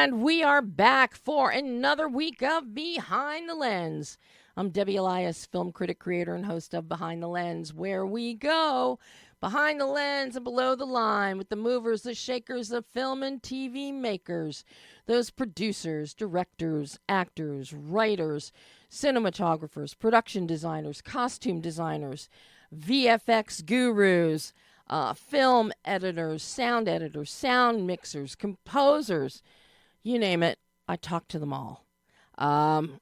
And we are back for another week of Behind the Lens. I'm Debbie Elias, film critic, creator, and host of Behind the Lens, where we go behind the lens and below the line with the movers, the shakers of film and TV makers, those producers, directors, actors, writers, cinematographers, production designers, costume designers, VFX gurus, film editors, sound mixers, composers, you name it. I talk to them all. And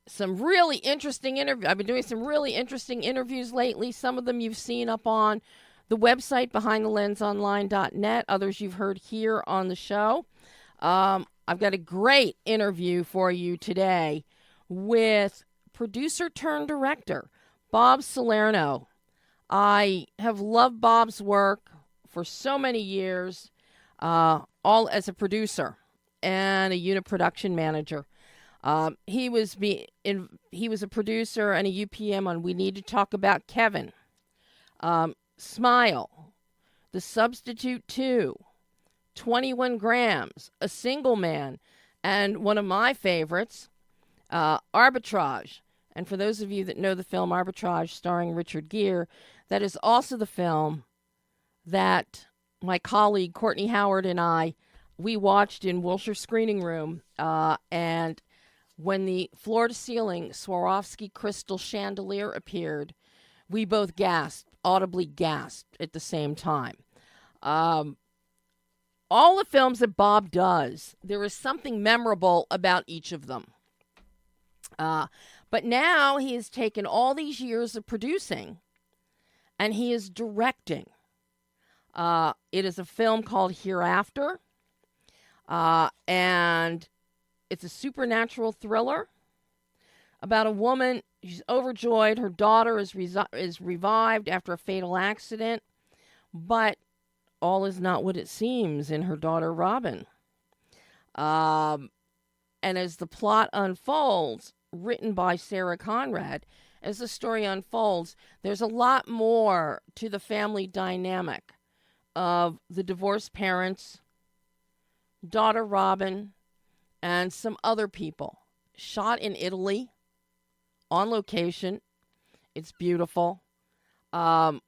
some really interesting interviews. I've been doing some really interesting interviews lately. Some of them you've seen up on the website, behindthelensonline.net. Others you've heard here on the show. I've got a great interview for you today with producer turned director, Bob Salerno. I have loved Bob's work for so many years, all as a producer and a unit production manager. He was a producer and a UPM on We Need to Talk About Kevin, Smile, The Substitute 2, 21 Grams, A Single Man, and one of my favorites, Arbitrage. And for those of you that know the film Arbitrage starring Richard Gere, that is also the film that my colleague Courtney Howard and we watched in Wilshire Screening Room, and when the floor-to-ceiling Swarovski crystal chandelier appeared, we both audibly gasped at the same time. All the films that Bob does, there is something memorable about each of them. But now he has taken all these years of producing, and he is directing. It is a film called Hereafter, and it's a supernatural thriller about a woman. She's overjoyed. Her daughter is revived after a fatal accident, but all is not what it seems in her daughter, Robin. And as the plot unfolds, written by Sarah Conrad, as the story unfolds, there's a lot more to the family dynamic of the divorced parents, daughter Robin, and some other people. Shot in Italy, on location. It's beautiful. A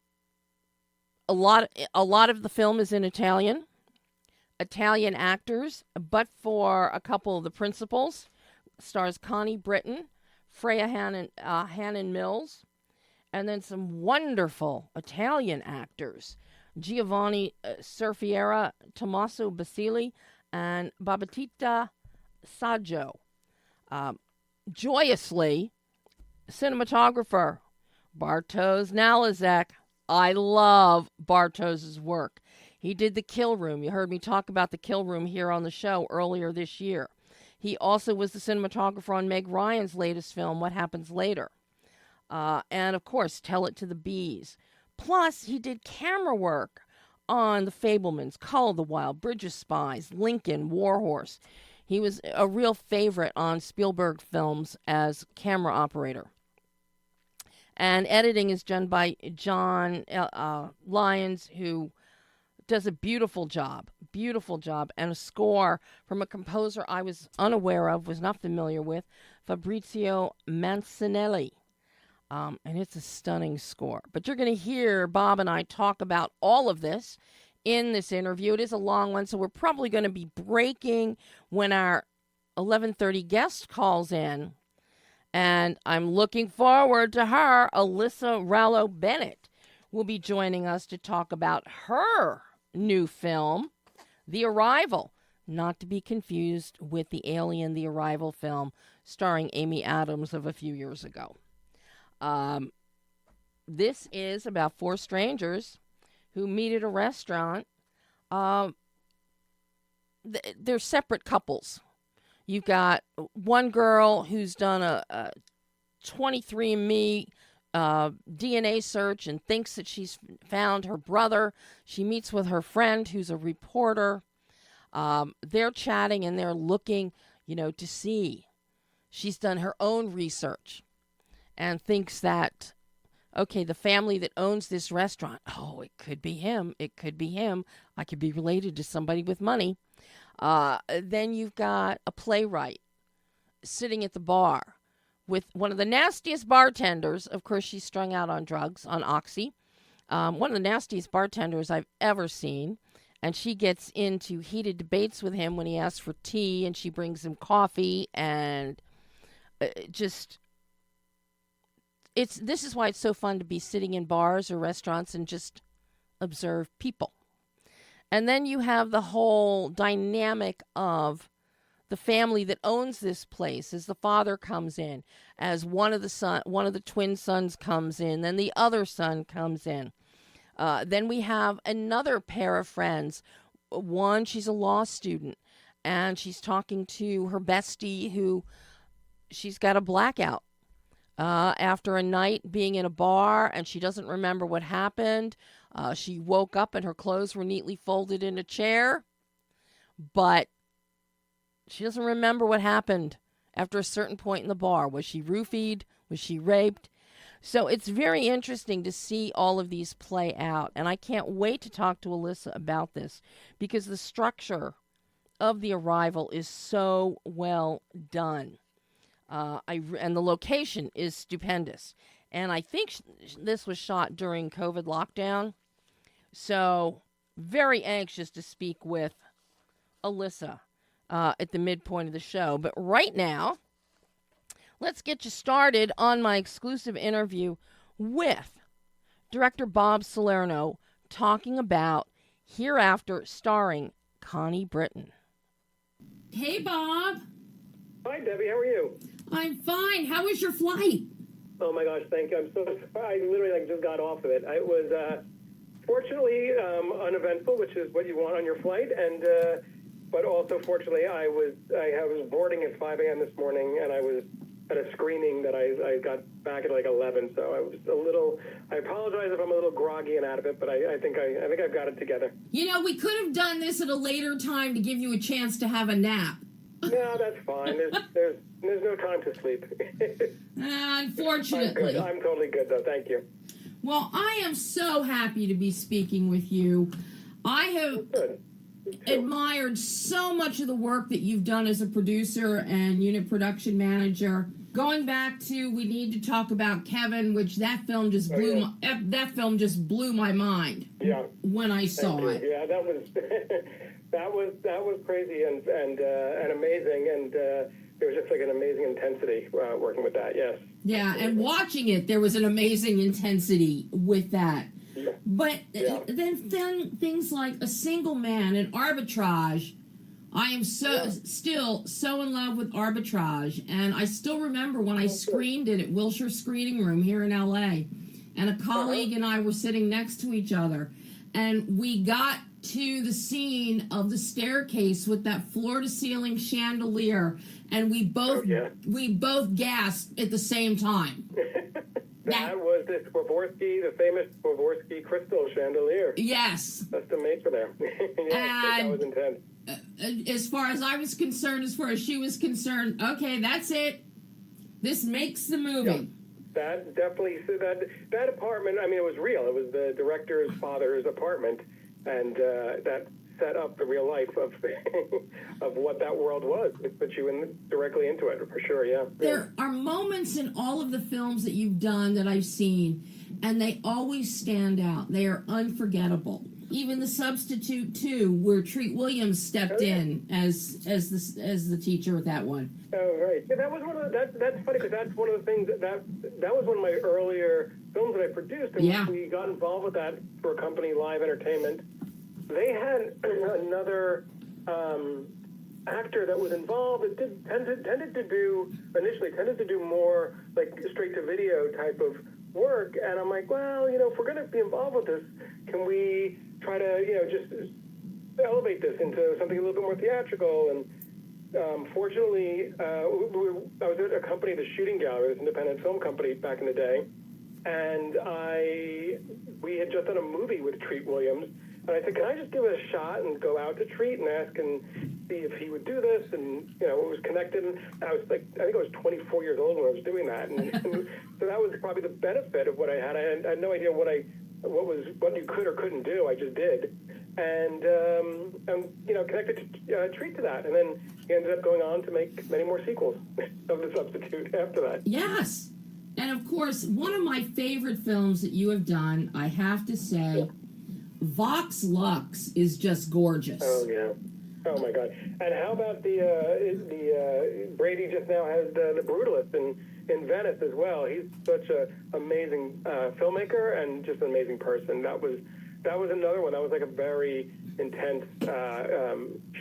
lot of the film is in Italian actors, but for a couple of the principals, stars Connie Britton, Freya Hannon Mills, and then some wonderful Italian actors, Giovanni Surfiera, Tommaso Basili, and Babatista Saggio. Joyously, cinematographer Bartosz Nalazek. I love Bartosz's work. He did The Kill Room. You heard me talk about The Kill Room here on the show earlier this year. He also was the cinematographer on Meg Ryan's latest film, What Happens Later. And, of course, Tell It to the Bees. Plus, he did camera work on The Fabelmans, Call of the Wild, Bridge of Spies, Lincoln, Warhorse. He was a real favorite on Spielberg films as camera operator. And editing is done by John Lyons, who does a beautiful job, and a score from a composer I was unaware of, was not familiar with, Fabrizio Mancinelli. And it's a stunning score. But you're going to hear Bob and I talk about all of this in this interview. It is a long one, so we're probably going to be breaking when our 11:30 guest calls in. And I'm looking forward to her. ALYSSA RALLO Bennett will be joining us to talk about her new film, The Arrival, not to be confused with the Alien The Arrival film starring Amy Adams of a few years ago. This is about four strangers who meet at a restaurant. They're separate couples. You've got one girl who's done a 23andMe DNA search and thinks that she's found her brother. She meets with her friend who's a reporter. They're chatting and they're looking, to see. She's done her own research and thinks that, okay, the family that owns this restaurant, it could be him. It could be him. I could be related to somebody with money. Then you've got a playwright sitting at the bar with one of the nastiest bartenders. Of course, she's strung out on drugs, on Oxy. One of the nastiest bartenders I've ever seen. And she gets into heated debates with him when he asks for tea, and she brings him coffee, and this is why it's so fun to be sitting in bars or restaurants and just observe people. And then you have the whole dynamic of the family that owns this place as the father comes in, as one of the twin sons comes in, then the other son comes in. Then we have another pair of friends. One, she's a law student, and she's talking to her bestie who she's got a blackout after a night being in a bar, and she doesn't remember what happened. She woke up and her clothes were neatly folded in a chair, but she doesn't remember what happened after a certain point in the bar. Was she roofied? Was she raped? So it's very interesting to see all of these play out. And I can't wait to talk to ALYSSA about this because the structure of The Arrival is so well done. And the location is stupendous. And I think this was shot during COVID lockdown. So very anxious to speak with ALYSSA at the midpoint of the show. But right now, let's get you started on my exclusive interview with director Bob Salerno talking about Hereafter, starring Connie Britton. Hey, Bob. Hi, Debbie. How are you? I'm fine. How was your flight? Oh, my gosh. Thank you. I'm so sorry. I literally just got off of it. It was fortunately uneventful, which is what you want on your flight. And but also, fortunately, I was boarding at 5 a.m. this morning, and I was at a screening that I got back at like 11, so I was a little. I apologize if I'm a little groggy and out of it, but I think I've got it together. You know, we could have done this at a later time to give you a chance to have a nap. No, that's fine. There's no time to sleep. Unfortunately, I'm totally good though. Thank you. Well, I am so happy to be speaking with you. I have admired so much of the work that you've done as a producer and unit production manager. Going back to We Need to Talk About Kevin, which that film just blew my mind. Yeah. When I saw it. Yeah, that was that was crazy and amazing, and there was just like an amazing intensity working with that. Yes. Yeah, and watching it, there was an amazing intensity with that. Yeah. But then things like A Single Man and Arbitrage. I am still so in love with Arbitrage, and I still remember when I screened it at Wilshire Screening Room here in L.A., and a colleague and I were sitting next to each other, and we got to the scene of the staircase with that floor-to-ceiling chandelier, and we both gasped at the same time. That was the famous Swarovski crystal chandelier. Yes. Custom made for them. That was intense. As far as I was concerned, as far as she was concerned, okay, that's it. This makes the movie. Yeah, that definitely, that apartment, I mean, it was real. It was the director's father's apartment, and that set up the real life of of what that world was. It put you directly into it, for sure, yeah. There are moments in all of the films that you've done that I've seen, and they always stand out. They are unforgettable. Even The Substitute 2, where Treat Williams stepped in as the teacher with that one. Oh, right. Yeah, that was one of that's funny because that's one of the things that was one of my earlier films that I produced, and we got involved with that for a company, Live Entertainment. They had another actor that was involved that tended to do more like straight to video type of work, and I'm like, well, if we're going to be involved with this, can we try to just elevate this into something a little bit more theatrical? And fortunately, I was at a company, the Shooting Gallery, this independent film company back in the day, and we had just done a movie with Treat Williams, and I said, can I just give it a shot and go out to Treat and ask and see if he would do this? And, it was connected. And I was like, I think I was 24 years old when I was doing that. And so that was probably the benefit of what I had. I had no idea what you could or couldn't do. I just did. and connected Treat to that. And then he ended up going on to make many more sequels of The Substitute after that. Yes. And of course, one of my favorite films that you have done, I have to say, Vox Lux is just gorgeous. Oh, yeah. Oh, my God. And how about the Brady just now has the Brutalist in Venice as well. He's such an amazing filmmaker and just an amazing person. That was another one. That was like a very intense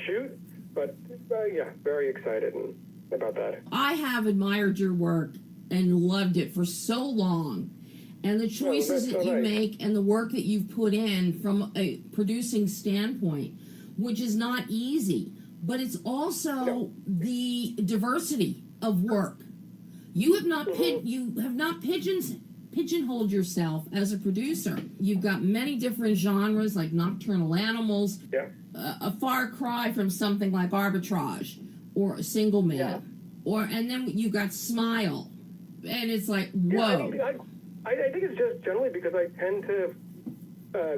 shoot, but very excited about that. I have admired your work and loved it for so long. And the choices that you make and the work that you've put in from a producing standpoint, which is not easy, but it's also the diversity of work. You have not pigeonholed yourself as a producer. You've got many different genres like Nocturnal Animals, a far cry from something like Arbitrage or A Single Man, and then you've got Smile, and it's like, whoa. I think it's just generally because I tend to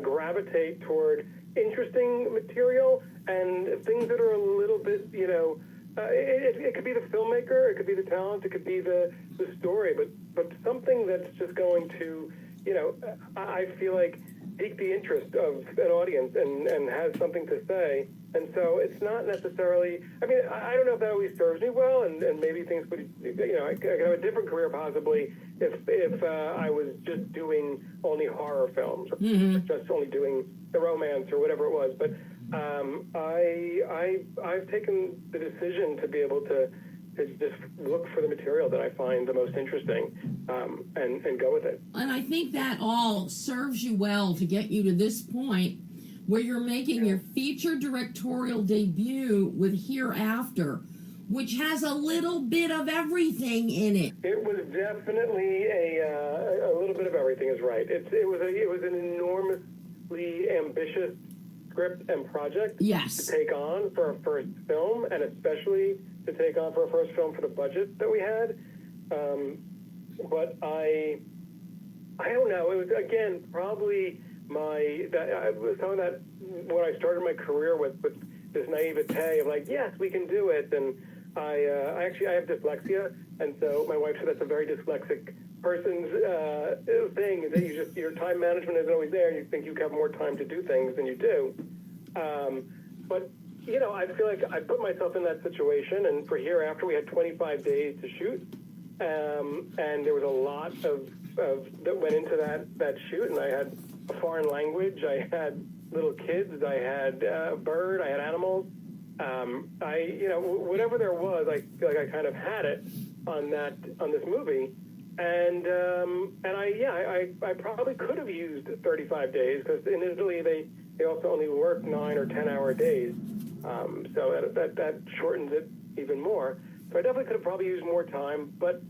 gravitate toward interesting material and things that are a little bit, it could be the filmmaker, it could be the talent, it could be the story, but something that's just going to, I feel like pique the interest of an audience and has something to say. And so it's not necessarily, I don't know if that always serves me well, and maybe things would, I could have a different career possibly if I was just doing only horror films, or just only doing the romance or whatever it was. But I've taken the decision to be able to just look for the material that I find the most interesting and go with it. And I think that all serves you well to get you to this point where you're making your feature directorial debut with Hereafter, which has a little bit of everything in it. It was definitely a little bit of everything is right. It was an enormously ambitious script and project to take on for a first film, and especially to take on for a first film for the budget that we had. But I don't know. It was, again, probably some of that when I started my career with this naivete of like, yes, we can do it. And I have dyslexia, and so my wife said that's a very dyslexic person's thing, that your time management isn't always there, and you think you have more time to do things than you do. But I feel like I put myself in that situation, and for Hereafter we had 25 days to shoot, and there was a lot of that went into that shoot, and I had a foreign language, I had little kids, I had a bird, I had animals. Whatever there was, I feel like I kind of had it on this movie, and I probably could have used 35 days, because in Italy they also only work 9 or 10 hour days, so that shortens it even more. So I definitely could have probably used more time, but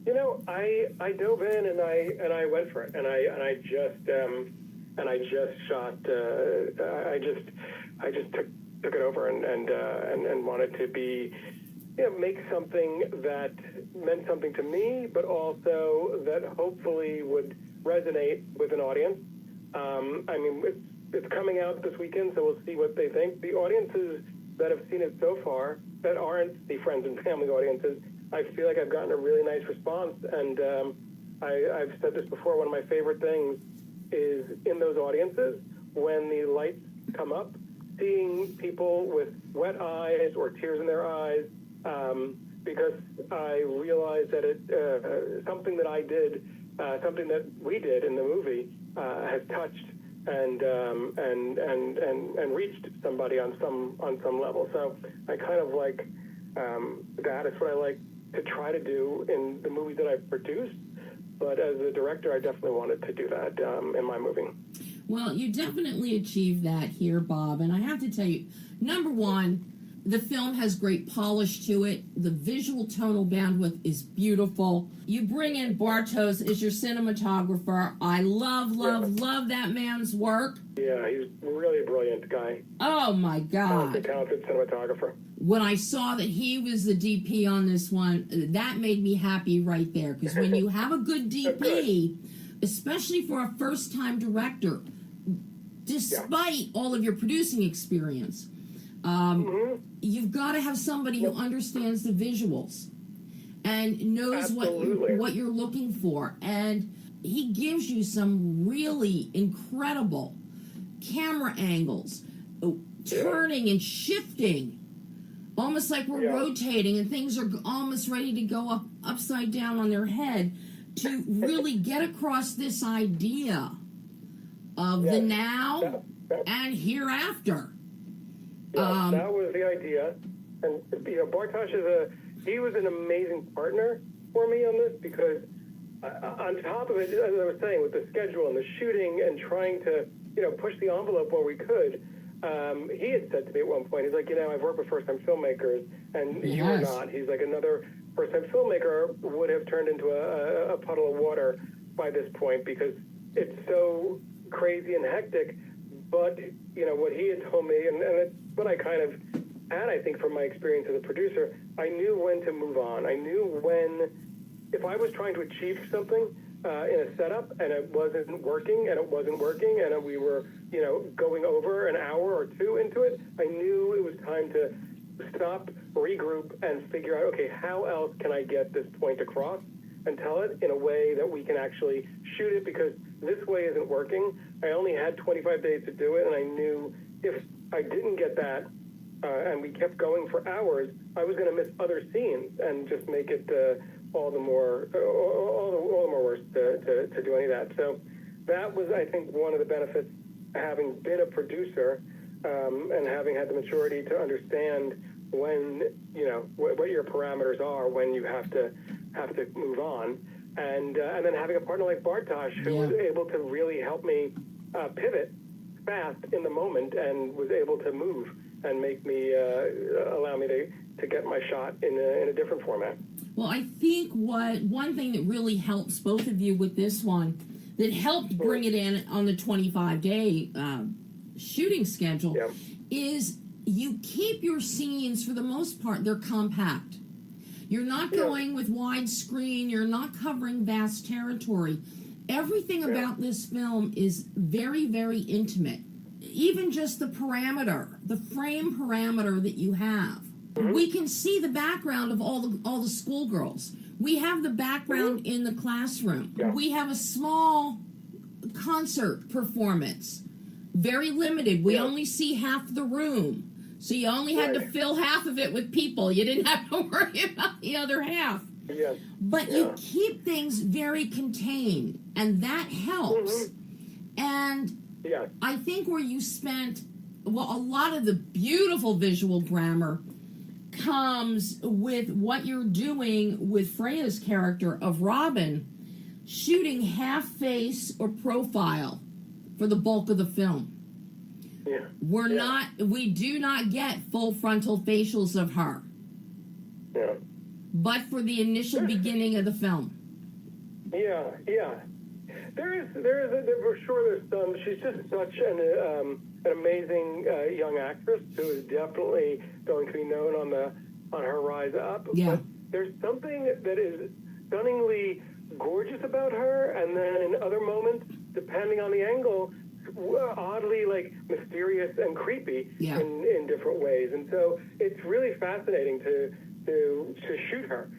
I dove in and I went for it, and I just shot. I just took it over and wanted to be, make something that meant something to me, but also that hopefully would resonate with an audience. It's coming out this weekend, so we'll see what they think. The audiences that have seen it so far, that aren't the friends and family audiences, I feel like I've gotten a really nice response. And I've said this before, one of my favorite things is in those audiences, when the lights come up, seeing people with wet eyes or tears in their eyes, because I realized that something that I did, something that we did in the movie, has touched and reached somebody on some level. So I kind of like that. It's what I like to try to do in the movies that I've produced. But as a director, I definitely wanted to do that in my movie. Well, you definitely achieved that here, Bob. And I have to tell you, number one, the film has great polish to it. The visual tonal bandwidth is beautiful. You bring in Bartosz as your cinematographer. I love that man's work. Yeah, he's really a brilliant guy. Oh, my God. Talented cinematographer. When I saw that he was the DP on this one, that made me happy right there. Because when you have a good DP, especially for a first-time director, despite all of your producing experience. You've got to have somebody who understands the visuals and knows what you're looking for. And he gives you some really incredible camera angles, turning and shifting, almost like we're rotating and things are almost ready to go upside down on their head, to really get across this idea of the now and hereafter. That was the idea. And, Bartosz he was an amazing partner for me on this, because on top of it, as I was saying, with the schedule and the shooting and trying to, push the envelope where we could, he had said to me at one point, he's like, I've worked with first-time filmmakers, and you're not. He's like, another first-time filmmaker would have turned into a puddle of water by this point, because it's so crazy and hectic. But, what he had told me, and it's what I kind of had, I think, from my experience as a producer, I knew when to move on. I knew when, if I was trying to achieve something in a setup and it wasn't working, and we were, going over an hour or two into it, I knew it was time to stop, regroup, and figure out, okay, how else can I get this point across and tell it in a way that we can actually shoot it, because this way isn't working. I only had 25 days to do it, and I knew if I didn't get that, and we kept going for hours, I was going to miss other scenes and just make it all the more worse to do any of that. So that was, I think, one of the benefits, having been a producer and having had the maturity to understand when, what your parameters are, when you have to move on, and then having a partner like Bartosz, who was able to really help me pivot fast in the moment, and was able to move and make me allow me to get my shot in a different format. Well, I think one thing that really helps both of you with this one, that helped bring it in on the 25-day shooting schedule, is you keep your scenes, for the most part, they're compact. You're not going with widescreen. You're not covering vast territory. Everything about this film is very, very intimate. Even just the parameter, the frame parameter that you have. We can see the background of all the schoolgirls. We have the background in the classroom. We have a small concert performance. Very limited. We only see half the room. So you only had to fill half of it with people. You didn't have to worry about the other half. But you keep things very contained, and that helps. And I think where you spent, a lot of the beautiful visual grammar comes with what you're doing with Freya's character of Robin, shooting half face or profile for the bulk of the film. We do not get full frontal facials of her. But for the initial beginning of the film. For sure there's some. She's just such an amazing young actress who is definitely going to be known on her rise up. But there's something that is stunningly gorgeous about her, and then in other moments, depending on the angle, oddly mysterious and creepy in different ways. And so it's really fascinating to shoot her.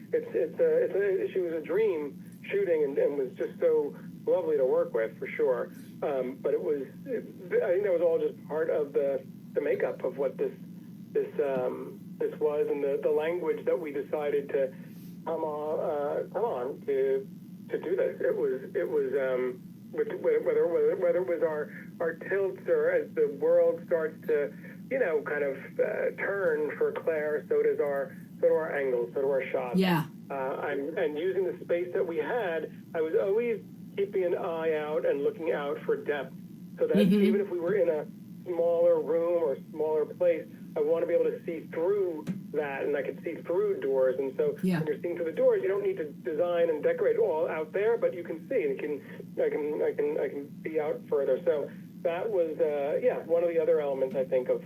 She was a dream shooting, and was just so lovely to work with, for sure. But I think that was all just part of the makeup of what this was, and the language that we decided to come on to do this. It was whether it was our tilts, or as the world starts to kind of turn for Claire, so do our angles, so do our shots. And using the space that we had, I was always keeping an eye out and looking out for depth, so that even if we were in a smaller room or smaller place, I want to be able to see through that, and I could see through doors. And so when you're seeing through the doors, you don't need to design and decorate all out there, but you can see, and I can see out further. So that was one of the other elements, I think, of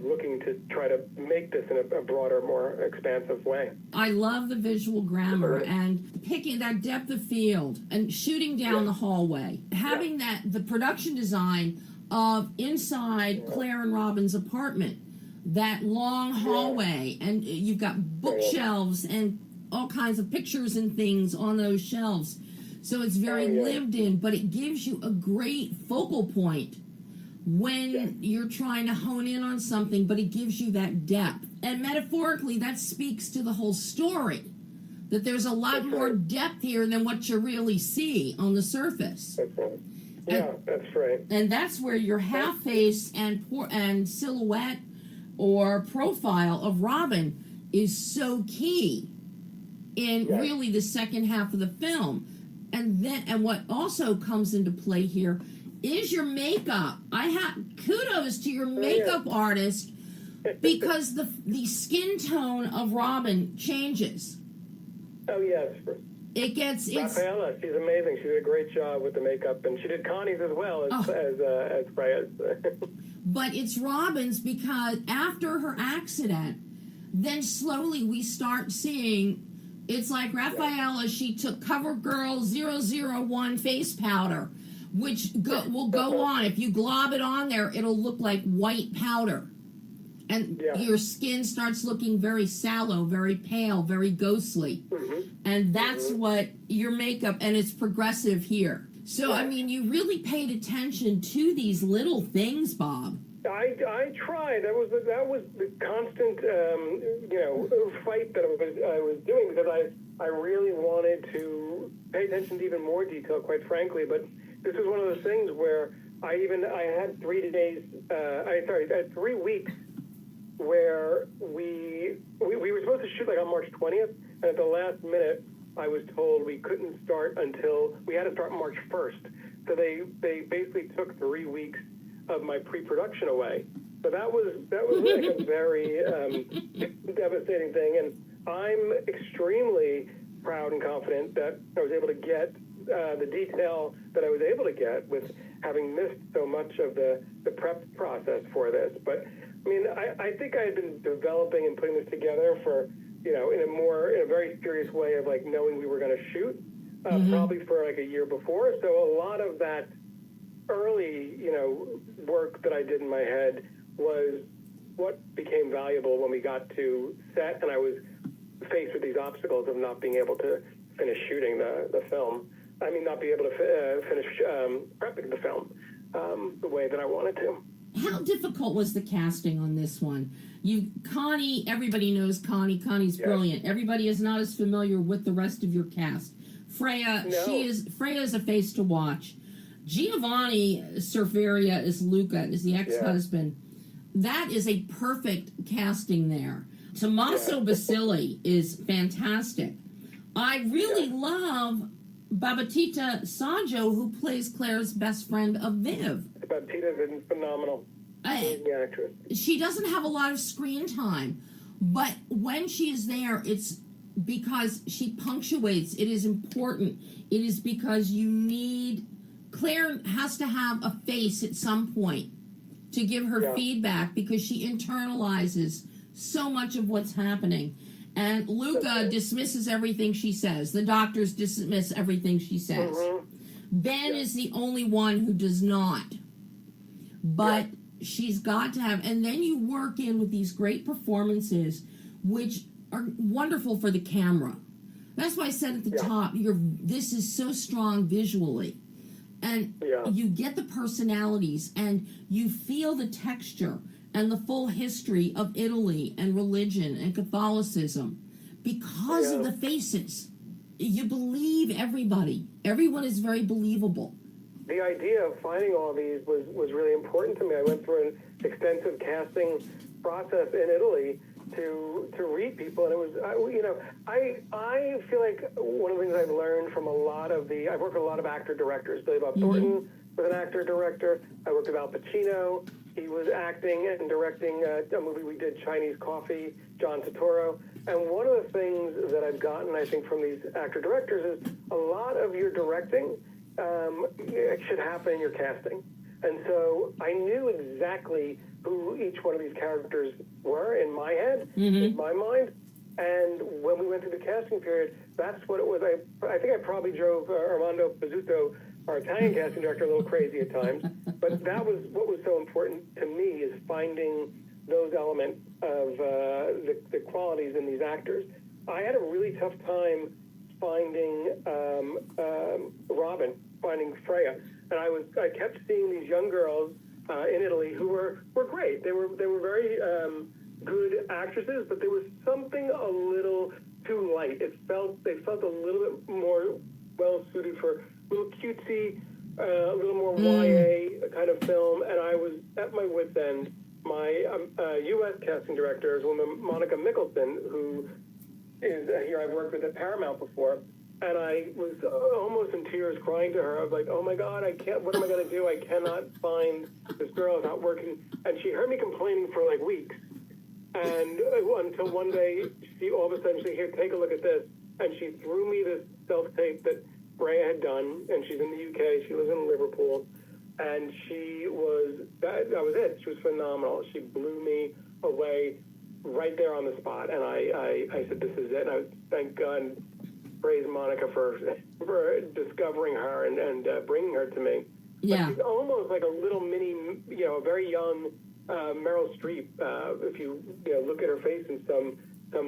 looking to try to make this in a broader, more expansive way. I love the visual grammar and picking that depth of field and shooting down the hallway. Having the production design of inside Claire and Robin's apartment, that long hallway, and you've got bookshelves and all kinds of pictures and things on those shelves. So it's very lived in, but it gives you a great focal point when you're trying to hone in on something, but it gives you that depth. And metaphorically, that speaks to the whole story, that there's a lot more depth here than what you really see on the surface. That's right. Yeah, that's right. And that's where your half face and silhouette or profile of Robin is so key in really the second half of the film. And what also comes into play here is your makeup. I have kudos to your makeup artist, because the skin tone of Robin changes. Oh yes. Rafaela, she's amazing. She did a great job with the makeup, and she did Connie's as well as Freya's. But it's Robin's, because after her accident, then slowly we start seeing. It's like Rafaela, she took CoverGirl 001 face powder, which will go on. If you glob it on there, it'll look like white powder. And your skin starts looking very sallow, very pale, very ghostly. And that's what your makeup, and it's progressive here. So, I mean, you really paid attention to these little things, Bob. I tried. That was the constant, fight that I was doing, because I really wanted to pay attention to even more detail, quite frankly. But this was one of those things where I had 3 days. I had 3 weeks where we were supposed to shoot like on March 20th, and at the last minute, I was told we couldn't start until we had to start March 1st. So they basically took 3 weeks of my pre-production away. So that was like a very devastating thing, and I'm extremely proud and confident that I was able to get the detail that I was able to get with having missed so much of the prep process for this. But I mean, I think I had been developing and putting this together for, in a very serious way of like knowing we were going to shoot, probably for like a year before. So a lot of that early, work that I did in my head was what became valuable when we got to set, and I was faced with these obstacles of not being able to finish shooting the film. I mean, not be able to finish prepping the film the way that I wanted to. How difficult was the casting on this one? Connie, everybody knows Connie. Connie's brilliant. Everybody is not as familiar with the rest of your cast. Freya, Freya is a face to watch. Giovanni Cerveria is Luca, is the ex-husband. That is a perfect casting there. Tommaso Basili is fantastic. I really love Babetita Saggio, who plays Claire's best friend of Viv. Babetita's phenomenal. Actress. She doesn't have a lot of screen time, but when she is there, it's because she punctuates. It is important. It is because Claire has to have a face at some point to give her feedback, because she internalizes so much of what's happening. And Luca dismisses everything she says. The doctors dismiss everything she says. Ben is the only one who does not. But she's got to have, and then you work in with these great performances, which are wonderful for the camera. That's why I said at the top, this is so strong visually. And you get the personalities, and you feel the texture and the full history of Italy and religion and Catholicism because of the faces. You believe everybody. Everyone is very believable. The idea of finding all these was really important to me. I went through an extensive casting process in Italy to read people, and it was, I feel like one of the things I've learned from I've worked with a lot of actor-directors. Billy Bob Thornton was an actor-director. I worked with Al Pacino. He was acting and directing a movie we did, Chinese Coffee, John Turturro. And one of the things that I've gotten, I think, from these actor-directors is a lot of your directing it should happen in your casting. And so I knew exactly who each one of these characters were in my head, in my mind. And when we went through the casting period, that's what it was. I think I probably drove Armando Pizzuto our Italian casting director a little crazy at times. But that was what was so important to me, is finding those elements of the qualities in these actors. I had a really tough time finding Robin, finding Freya, and I kept seeing these young girls in Italy who were great. They were very good actresses, but there was something a little too light. They felt a little bit more well suited for a little cutesy, a little more YA kind of film, and I was at my wit's end. My U.S. casting director is woman Monica Mickelson, who is here I've worked with at Paramount before, and I was almost in tears crying to her. I was like, oh my God, I can't, what am I going to do? I cannot find this girl. It's not working. And she heard me complaining for like weeks. And until one day, she all of a sudden, she said, here, take a look at this. And she threw me this self-tape that Freya had done, and she's in the UK. She lives in Liverpool. And that was it. She was phenomenal. She blew me away right there on the spot. And I said, this is it. And I thank God and praise Monica for discovering her and bringing her to me. Yeah. But she's almost like a little mini, very young Meryl Streep, if you look at her face in some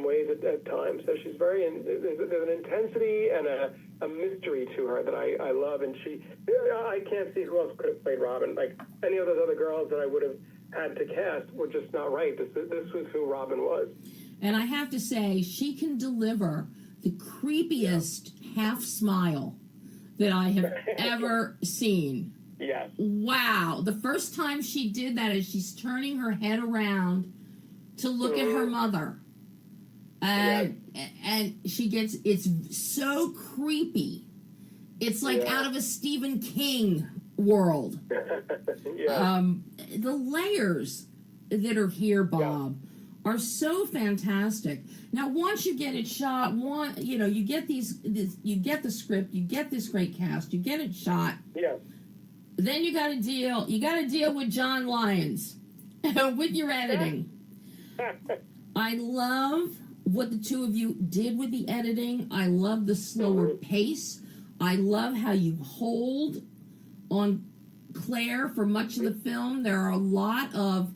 ways at times. So she's there's an intensity and a mystery to her that I love, and I can't see who else could have played Robin. Like any of those other girls that I would have had to cast were just not right. This was who Robin was. And I have to say, she can deliver the creepiest half smile that I have ever seen. Yes. Wow. The first time she did that is she's turning her head around to look at her mother. And she gets, it's so creepy. It's like out of a Stephen King world. The layers that are here, Bob, are so fantastic. Now, once you get it shot, you get you get the script, you get this great cast, you get it shot. Yeah. Then you got to deal with John Lyons with your editing. I love what the two of you did with the editing. I love the slower pace. I love how you hold on Claire for much of the film. There are a lot of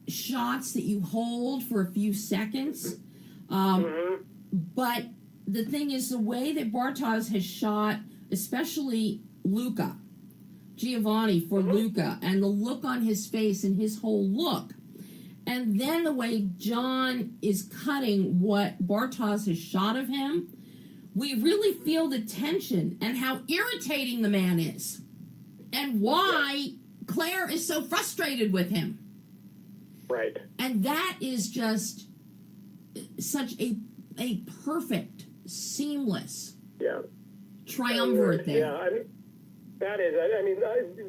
shots that you hold for a few seconds. But the thing is, the way that Bartosz has shot, especially Luca, Giovanni for Luca, and the look on his face and his whole look, and then the way John is cutting what Bartosz has shot of him, we really feel the tension and how irritating the man is, and why Claire is so frustrated with him. Right. And that is just such a perfect, seamless triumvirate there. Yeah, that is.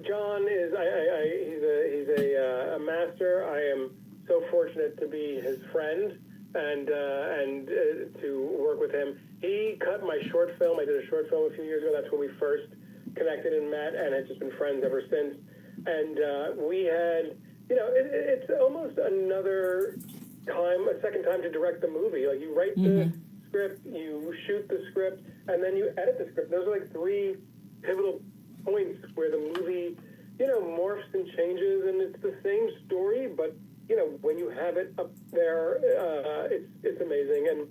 John is. He's a master. I am so fortunate to be his friend and to work with him. He cut my short film. I did a short film a few years ago. That's when we first connected and met, and have just been friends ever since. And we had, it's almost another time, a second time to direct the movie. Like, you write the script, you shoot the script, and then you edit the script. Those are like three pivotal points where the movie, morphs and changes, and it's the same story, but, when you have it up there, it's amazing. And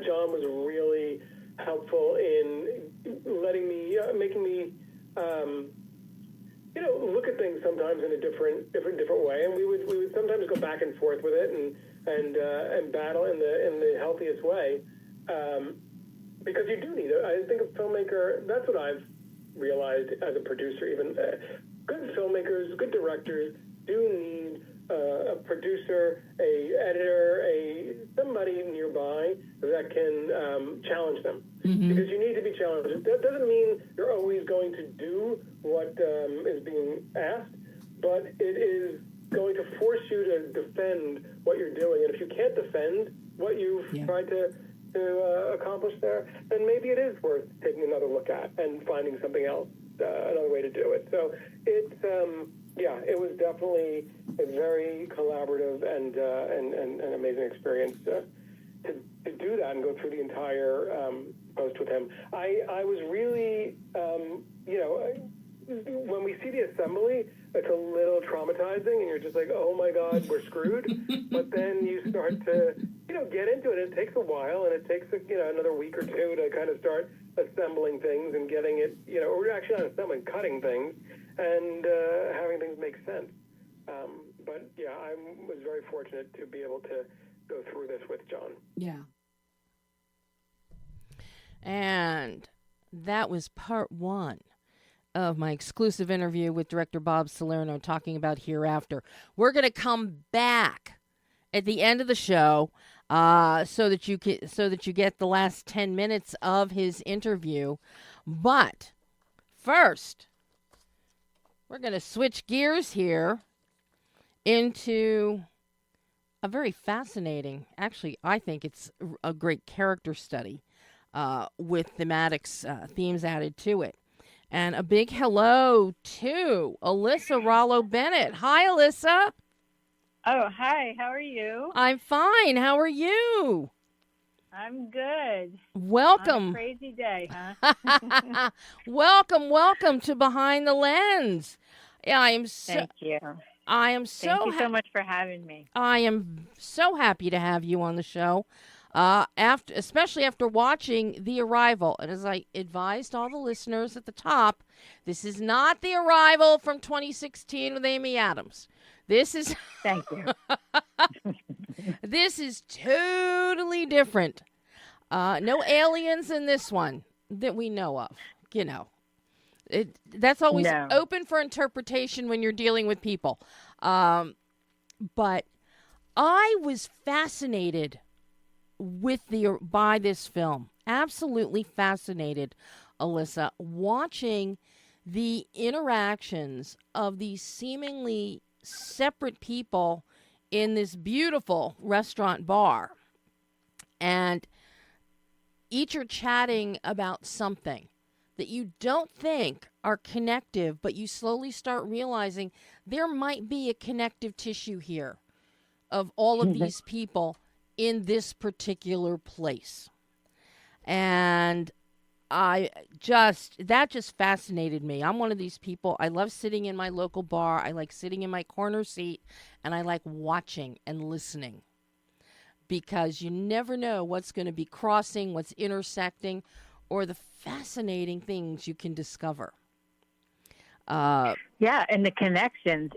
John was really helpful in letting me, making me, look at things sometimes in a different way, and we would sometimes go back and forth with it and battle in the healthiest way, because you do need it. I think a filmmaker. That's what I've realized as a producer. Even good filmmakers, good directors do need a producer, a editor, somebody nearby that can challenge them, because you need to be challenged. That doesn't mean you're always going to do what is being asked, but it is going to force you to defend what you're doing. And if you can't defend what you've tried to accomplish there, then maybe it is worth taking another look at and finding something else, another way to do it. So it's it was definitely a very collaborative and amazing experience to do that and go through the entire post with him. I was really, when we see the assembly, it's a little traumatizing, and you're just like, oh my God, we're screwed. But then you start to, get into it. It takes a while, and it takes, another week or two to kind of start assembling things and getting it, or actually not assembling, cutting things, and having things make sense. But yeah, I was very fortunate to be able to go through this with John. Yeah. And that was part one of my exclusive interview with director Bob Salerno talking about Hereafter. We're going to come back at the end of the show so that you get the last 10 minutes of his interview. But first, we're going to switch gears here into a very fascinating, actually, I think it's a great character study with thematics, themes added to it. And a big hello to ALYSSA RALLO BENNETT. Hi, ALYSSA. Oh, hi. How are you? I'm fine. How are you? I'm good. Welcome. On a crazy day, huh? Welcome to Behind the Lens. Yeah, Thank you. I am so Thank you so much for having me. I am so happy to have you on the show. Especially after watching The Arrival. And as I advised all the listeners at the top, this is not The Arrival from 2016 with Amy Adams. This is Thank you. This is totally different. No aliens in this one that we know of. That's always open for interpretation when you're dealing with people. But I was fascinated by this film. Absolutely fascinated, ALYSSA, watching the interactions of these seemingly separate people in this beautiful restaurant bar. And each are chatting about something that you don't think are connective, but you slowly start realizing there might be a connective tissue here of all of these people in this particular place. And that just fascinated me. I'm one of these people. I love sitting in my local bar. I like sitting in my corner seat, and I like watching and listening, because you never know what's going to be crossing, what's intersecting, or the fascinating things you can discover. Yeah, and the connections.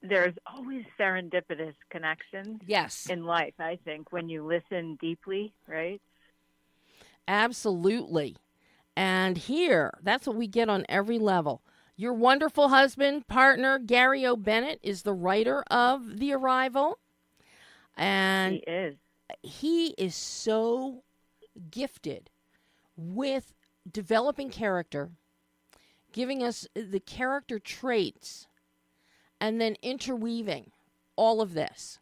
There's always serendipitous connections. Yes. In life, I think, when you listen deeply, right? Absolutely. And here, that's what we get on every level. Your wonderful husband, partner, Gary O. Bennett, is the writer of The Arrival. And he is so gifted with developing character, giving us the character traits, and then interweaving all of this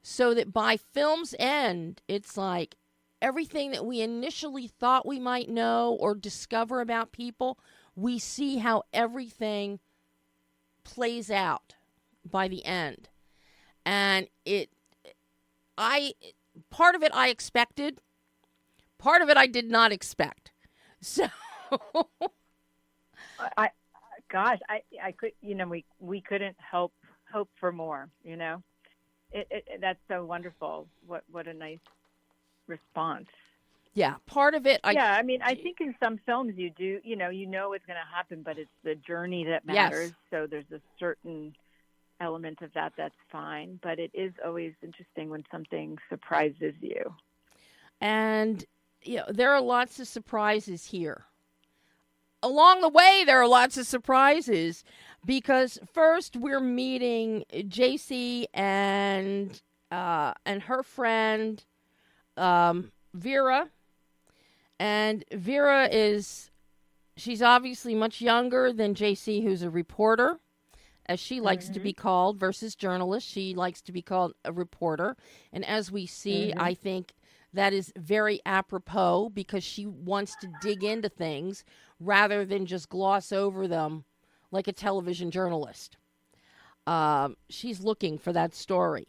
so that by film's end, it's like everything that we initially thought we might know or discover about people, we see how everything plays out by the end. And part of it I expected, part of it I did not expect. So I could, we couldn't hope for more, that's so wonderful. What a nice response. Yeah. Part of it. I think in some films you do, what's going to happen, but it's the journey that matters. Yes. So there's a certain element of that's fine, but it is always interesting when something surprises you. And, there are lots of surprises here. Along the way, there are lots of surprises because first we're meeting JC and her friend Vera. And Vera she's obviously much younger than JC, who's a reporter, as she likes to be called, versus journalist. She likes to be called a reporter. And as we see, I think that is very apropos because she wants to dig into things rather than just gloss over them like a television journalist. She's looking for that story.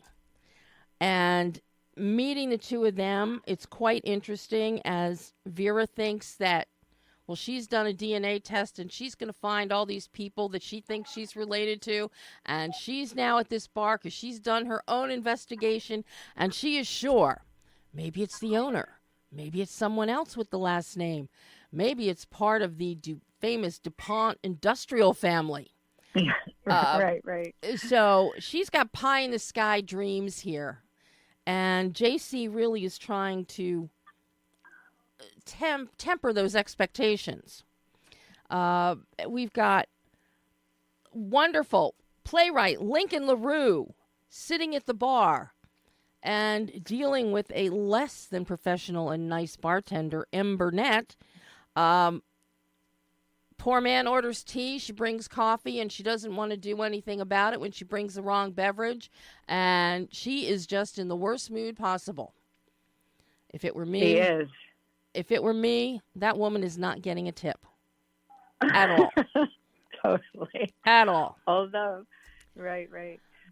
And meeting the two of them, it's quite interesting as Vera thinks that, well, she's done a DNA test and she's going to find all these people that she thinks she's related to. And she's now at this bar because she's done her own investigation and she is sure maybe it's the owner. Maybe it's someone else with the last name. Maybe it's part of the famous DuPont industrial family. Right. So she's got pie in the sky dreams here. And JC really is trying to temper those expectations. We've got wonderful playwright Lincoln LaRue sitting at the bar and dealing with a less than professional and nice bartender, Burnett. Poor man orders tea. She brings coffee, and she doesn't want to do anything about it when she brings the wrong beverage. And she is just in the worst mood possible. If it were me, she is. If it were me, that woman is not getting a tip at all. Totally. At all. Although, right.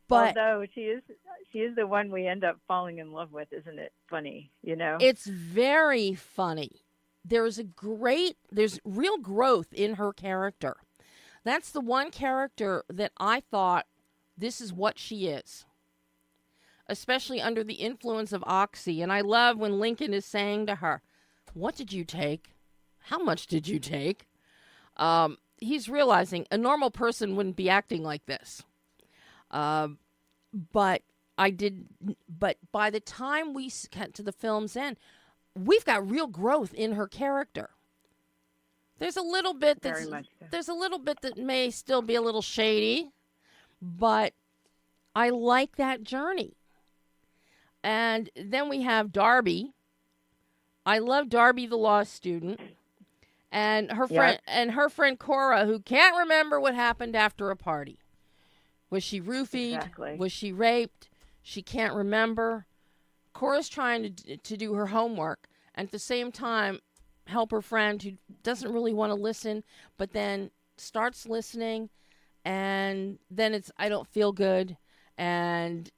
But although she is the one we end up falling in love with, isn't it funny? You know, it's very funny. There's real growth in her character. That's the one character that I thought, this is what she is. Especially under the influence of Oxy. And I love when Lincoln is saying to her, what did you take? How much did you take? He's realizing a normal person wouldn't be acting like this. But by the time we get to the film's end, we've got real growth in her character. There's a little bit that may still be a little shady, but I like that journey. And then we have Darby. I love Darby, the law student, and her friend Cora, who can't remember what happened after a party. Was she roofied? Exactly. Was she raped? She can't remember. Cora's trying to do her homework and at the same time help her friend who doesn't really want to listen, but then starts listening, and then it's, I don't feel good. And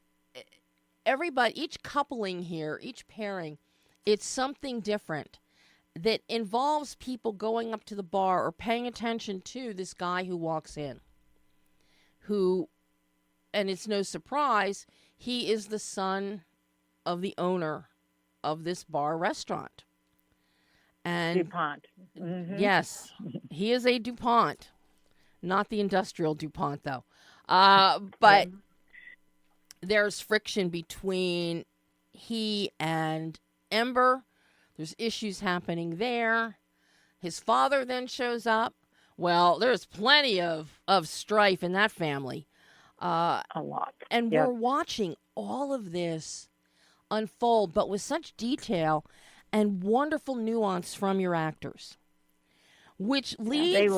everybody, each coupling here, each pairing, it's something different that involves people going up to the bar or paying attention to this guy who walks in, who, and it's no surprise, he is the son of the owner of this bar restaurant. And DuPont. Mm-hmm. Yes, he is a DuPont, not the industrial DuPont though. But there's friction between he and Ember. There's issues happening there. His father then shows up. Well, there's plenty of strife in that family. A lot. And we're watching all of this unfold, but with such detail and wonderful nuance from your actors. Which leads... they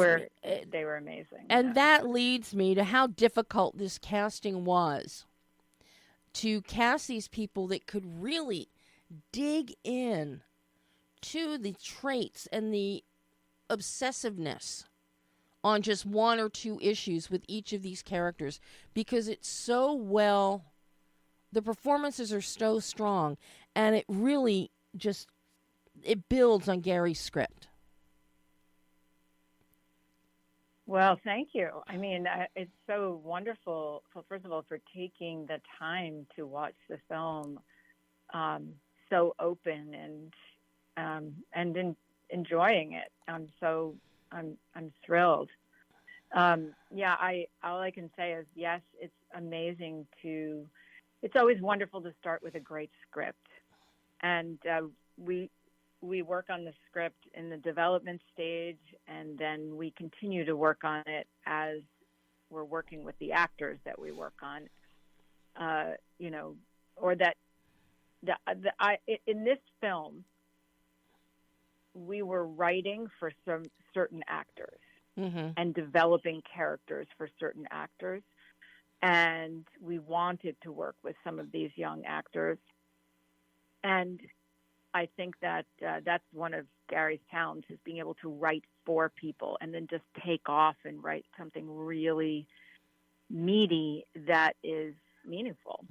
were amazing. And that leads me to how difficult this casting was. To cast these people that could really dig in to the traits and the obsessiveness on just one or two issues with each of these characters, because it's so well, the performances are so strong, and it really just, it builds on Gary's script. Well, thank you. I mean, it's so wonderful, first of all, for taking the time to watch the film so open and enjoying it. I'm thrilled. All I can say is, yes, it's amazing it's always wonderful to start with a great script. And we work on the script in the development stage, and then we continue to work on it as we're working with the actors that we work on, in this film, we were writing for some certain actors and developing characters for certain actors. And we wanted to work with some of these young actors. And I think that that's one of Gary's talents, is being able to write for people and then just take off and write something really meaty that is meaningful.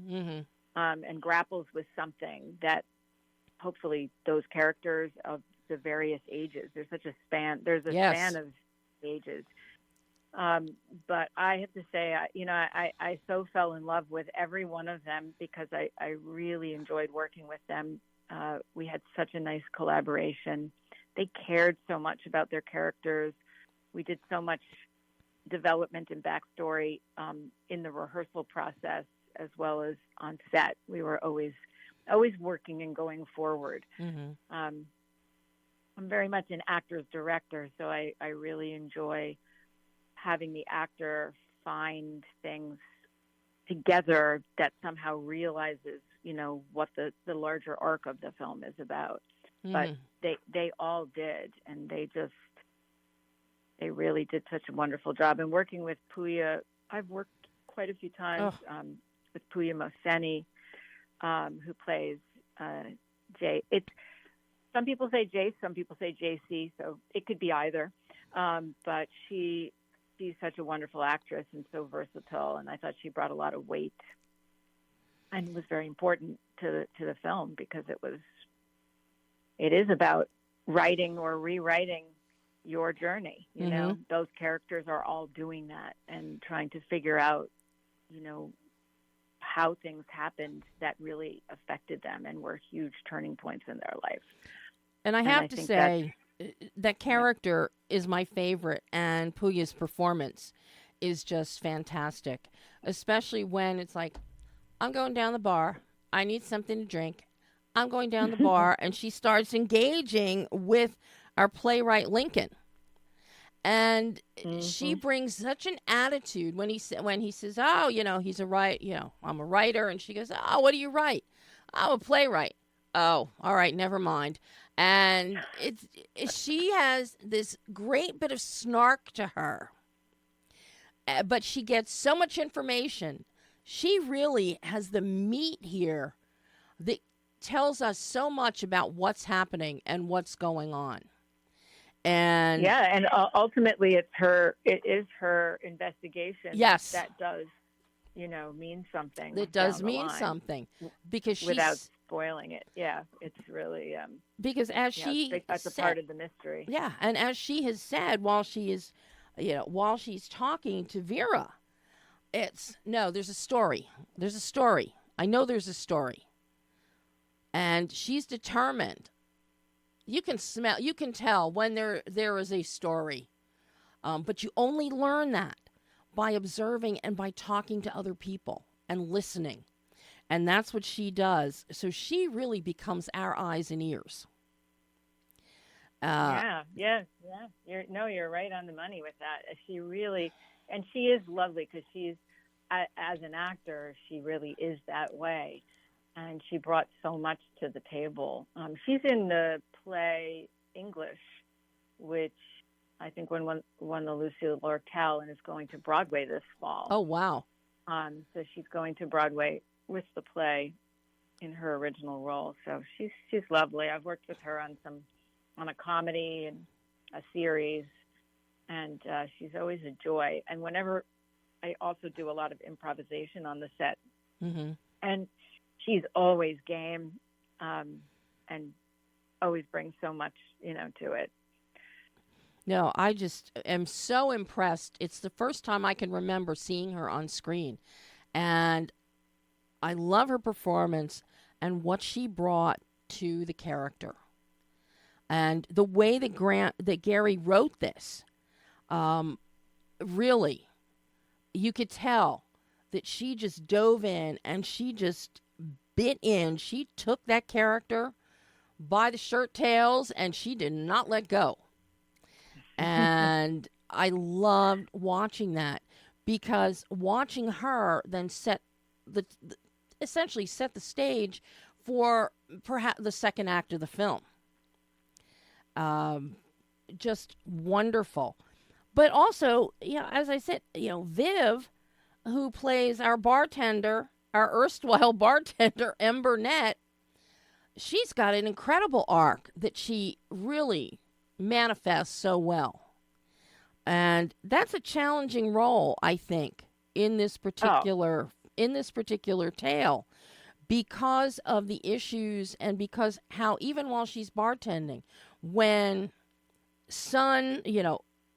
and grapples with something that hopefully those characters of the various ages, there's such a span, there's a span of ages. But I have to say, I so fell in love with every one of them because I really enjoyed working with them. We had such a nice collaboration. They cared so much about their characters. We did so much development and backstory in the rehearsal process as well as on set. We were always working and going forward. Mm-hmm. I'm very much an actor's director, so I really enjoy having the actor find things together that somehow realizes, what the larger arc of the film is about. Mm-hmm. But they all did, and they really did such a wonderful job. And working with Puya, I've worked quite a few times with Puya Mohseni, who plays Jay. Some people say Jace, some people say JC, so it could be either. But she's such a wonderful actress and so versatile, and I thought she brought a lot of weight and was very important to the film because it is about writing or rewriting your journey. You know, those characters are all doing that and trying to figure out, how things happened that really affected them and were huge turning points in their life. And I have to say that character is my favorite, and Puya's performance is just fantastic, especially when it's like, I'm going down the bar, I need something to drink, I'm going down the bar, and she starts engaging with our playwright Lincoln. And she brings such an attitude when he says, oh, he's a I'm a writer. And she goes, oh, what do you write? I'm a playwright. Oh, all right, never mind. And she has this great bit of snark to her, but she gets so much information. She really has the meat here that tells us so much about what's happening and what's going on. And ultimately it is her investigation that does, mean something. It does mean something because without spoiling it. Yeah, it's really because that's a part of the mystery. Yeah, and as she has said while she's talking to Vera, there's a story. There's a story. I know there's a story. And she's determined. You can tell when there is a story, but you only learn that by observing and by talking to other people and listening. And that's what she does. So she really becomes our eyes and ears. You're right on the money with that. She really, and she is lovely because she's, as an actor, she really is that way. And she brought so much to the table. She's in the play English, which I think won the Lucille Lortel and is going to Broadway this fall. Oh, wow. So she's going to Broadway with the play in her original role. So she's lovely. I've worked with her on a comedy and a series, and she's always a joy. And whenever I also do a lot of improvisation on the set, and she's always game, and always brings so much, to it. No, I just am so impressed. It's the first time I can remember seeing her on screen. And I love her performance and what she brought to the character. And the way that Gary wrote this, really, you could tell that she just dove in and she just bit in. She took that character by the shirt tails and she did not let go. And I loved watching that because watching her then essentially set the stage for perhaps the second act of the film. Just wonderful. But also, as I said, Viv, who plays our erstwhile bartender, Burnett, she's got an incredible arc that she really manifests so well. And that's a challenging role, I think, in this particular tale, because of the issues and because how even while she's bartending, when son,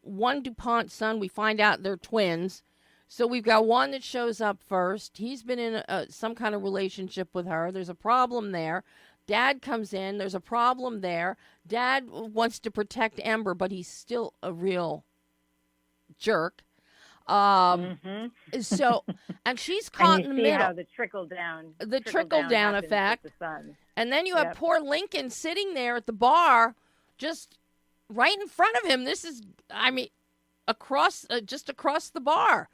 one DuPont son, we find out they're twins. So we've got one that shows up first. He's been in some kind of relationship with her. There's a problem there. Dad comes in. There's a problem there. Dad wants to protect Ember, but he's still a real jerk. So, and she's caught in the middle. How the trickle down effect. With the son. And then you have poor Lincoln sitting there at the bar, just right in front of him. This is, just across the bar,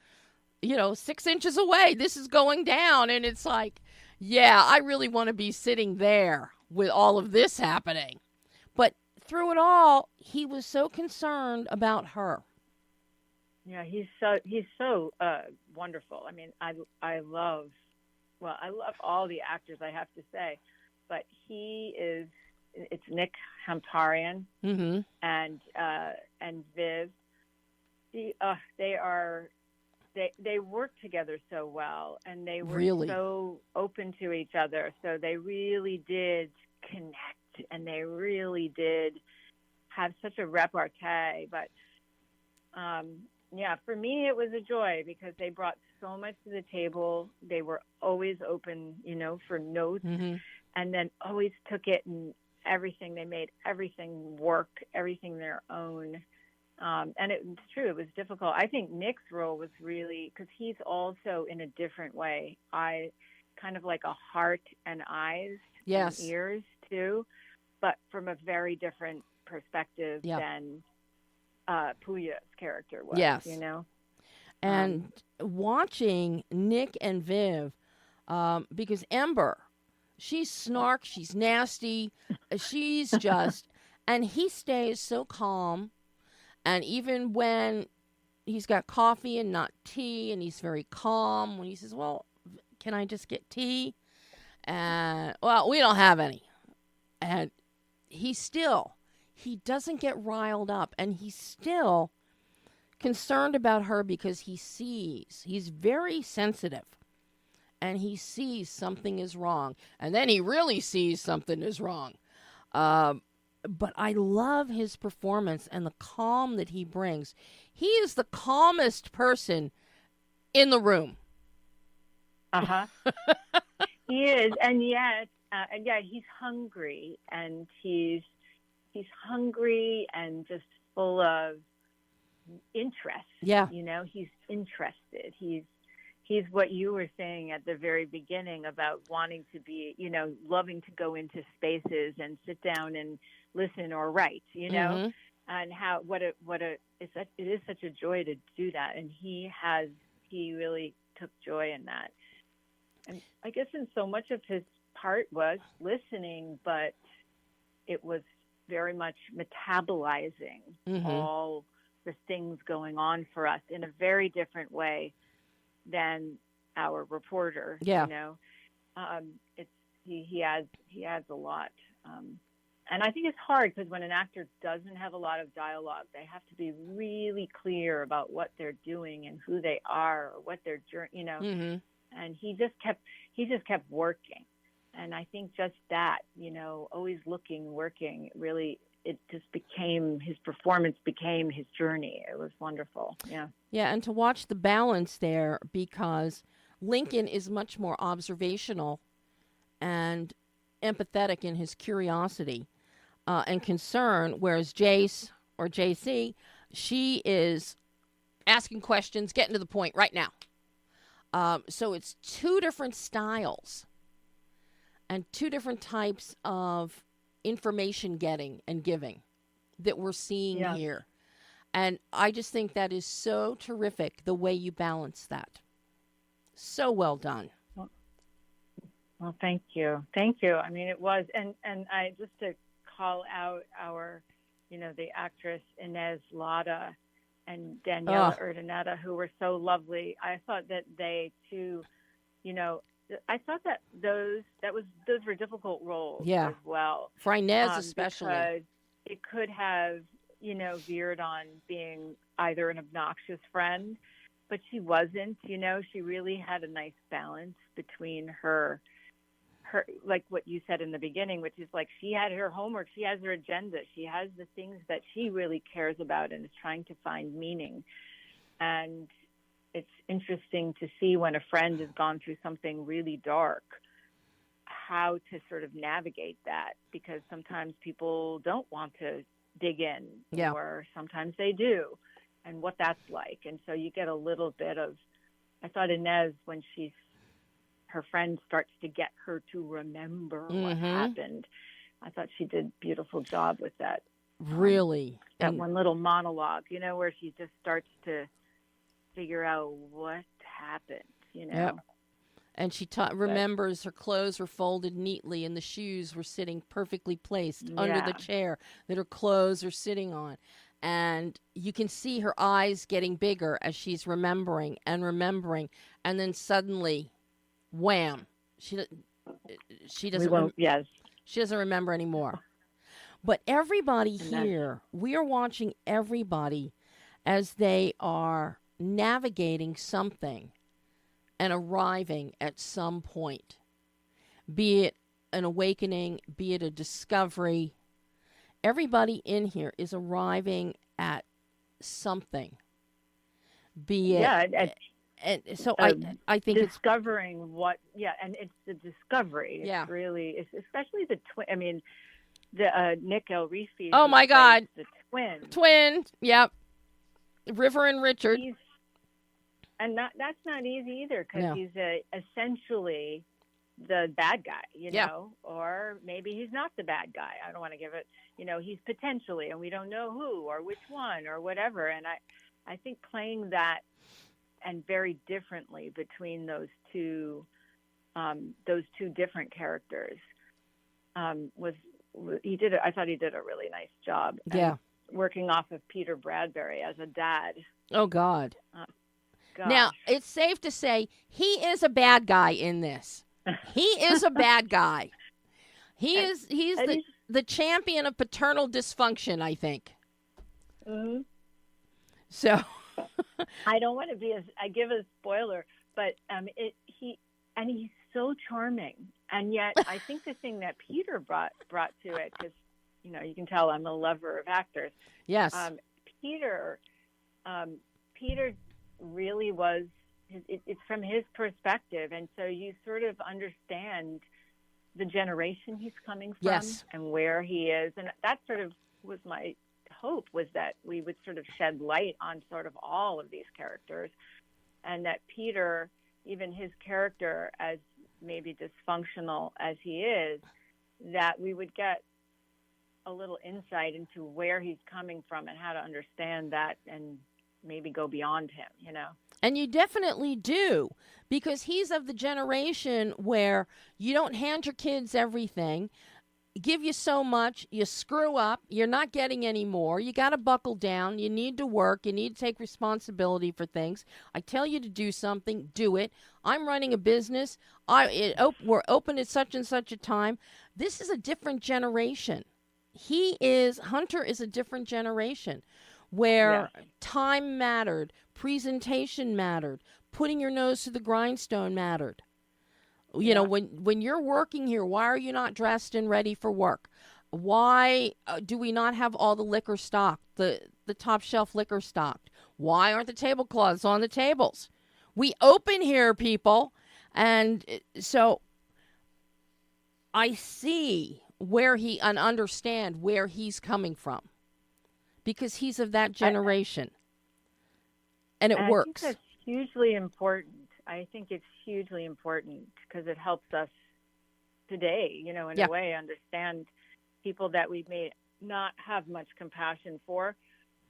6 inches away. This is going down. And it's like, yeah, I really want to be sitting there with all of this happening. But through it all, he was so concerned about her. Yeah, he's so wonderful. I mean, I love all the actors, I have to say, but it's Nick Hamparian and Viv. They work together so well, and they were so open to each other. So they really did connect, and they really did have such a repartee. But for me, it was a joy because they brought so much to the table. They were always open, for notes, and then always took it and everything. They made everything work, everything their own. And it's true, it was difficult. I think Nick's role was really, because he's also in a different way. Kind of like a heart and eyes and ears too, but from a very different perspective than Puya's character was, And watching Nick and Viv, because Ember, she's snark, she's nasty, she's just, and he stays so calm. And even when he's got coffee and not tea, and he's very calm, when he says, well, can I just get tea? And, well, we don't have any. And he doesn't get riled up, and he's still concerned about her because he's very sensitive, and he sees something is wrong, and then he really sees something is wrong. But I love his performance and the calm that he brings. He is the calmest person in the room. He is, and yet, he's hungry, and he's hungry and just full of interest. Yeah. He's interested. He's what you were saying at the very beginning about wanting to be, loving to go into spaces and sit down and listen or write, and how it is such a joy to do that. And he really took joy in that. And I guess in so much of his part was listening, but it was very much metabolizing all the things going on for us in a very different way than our reporter. He adds a lot. And I think it's hard because when an actor doesn't have a lot of dialogue, they have to be really clear about what they're doing and who they are or what their journey, and he just kept working. And I think just that, always looking, working, really, it just became, his performance became his journey. It was wonderful. Yeah. Yeah, and to watch the balance there, because Lincoln is much more observational and empathetic in his curiosity and concern, whereas Jace or JC, she is asking questions, getting to the point right now. So it's two different styles and two different types of information getting and giving that we're seeing here. And I just think that is so terrific, the way you balance that. So well done. Well, thank you. Thank you. I mean, it was, and I just to call out our, the actress Inez Lada and Daniela Urdaneta, who were so lovely. I thought that they too, I thought that those were difficult roles as well. For Inez especially. Because it could have, veered on being either an obnoxious friend, but she wasn't. She really had a nice balance between her her, like what you said in the beginning, which is like she had her homework, she has her agenda, she has the things that she really cares about and is trying to find meaning. And it's interesting to see when a friend has gone through something really dark, how to sort of navigate that, because sometimes people don't want to dig in, or sometimes they do, and what that's like. And so you get a little bit of, I thought Inez, when her friend starts to get her to remember what happened, I thought she did a beautiful job with that. Really? That one little monologue, where she just starts to figure out what happened, Yep. And she remembers her clothes were folded neatly and the shoes were sitting perfectly placed under the chair that her clothes are sitting on. And you can see her eyes getting bigger as she's remembering. And then suddenly, wham, she doesn't she doesn't remember anymore. But everybody here, we are watching everybody as they are navigating something and arriving at some point, be it an awakening, be it a discovery. Everybody in here is arriving at something, be it. And so I think discovering and it's the discovery. It's really, especially the twin. I mean, the Nick Elrifi. Oh my God, the twin. Twin. Yep. River and Richard. And that's not easy either, because he's essentially the bad guy, or maybe he's not the bad guy. I don't want to give it, he's potentially, and we don't know who or which one or whatever. And I think playing that and very differently between those two different characters I thought he did a really nice job. Yeah. And working off of Peter Bradbury as a dad. Oh God. Now, it's safe to say he is a bad guy in this. He is a bad guy. He's the champion of paternal dysfunction, I think. Mm-hmm. So I don't want to I give a spoiler, but he's so charming. And yet I think the thing that Peter brought to it, because you can tell I'm a lover of actors. Yes. Peter really was, it's from his perspective, and so you sort of understand the generation he's coming from and where he is, and that sort of was my hope, was that we would sort of shed light on sort of all of these characters, and that Peter, even his character, as maybe dysfunctional as he is, that we would get a little insight into where he's coming from and how to understand that and maybe go beyond him, And you definitely do, because he's of the generation where you don't hand your kids everything, give you so much, you screw up, you're not getting any more, you got to buckle down, you need to work, you need to take responsibility for things. I tell you to do something, do it. I'm running a business. We're open at such and such a time. This is a different generation. Hunter is a different generation, where time mattered, presentation mattered, putting your nose to the grindstone mattered. When you're working here, why are you not dressed and ready for work? Why do we not have all the liquor stocked, the top shelf liquor stocked? Why aren't the tablecloths on the tables? We open here, people. And so I see and understand where he's coming from, because he's of that generation, and it works. I think that's hugely important. I think it's hugely important because it helps us today, in a way, understand people that we may not have much compassion for,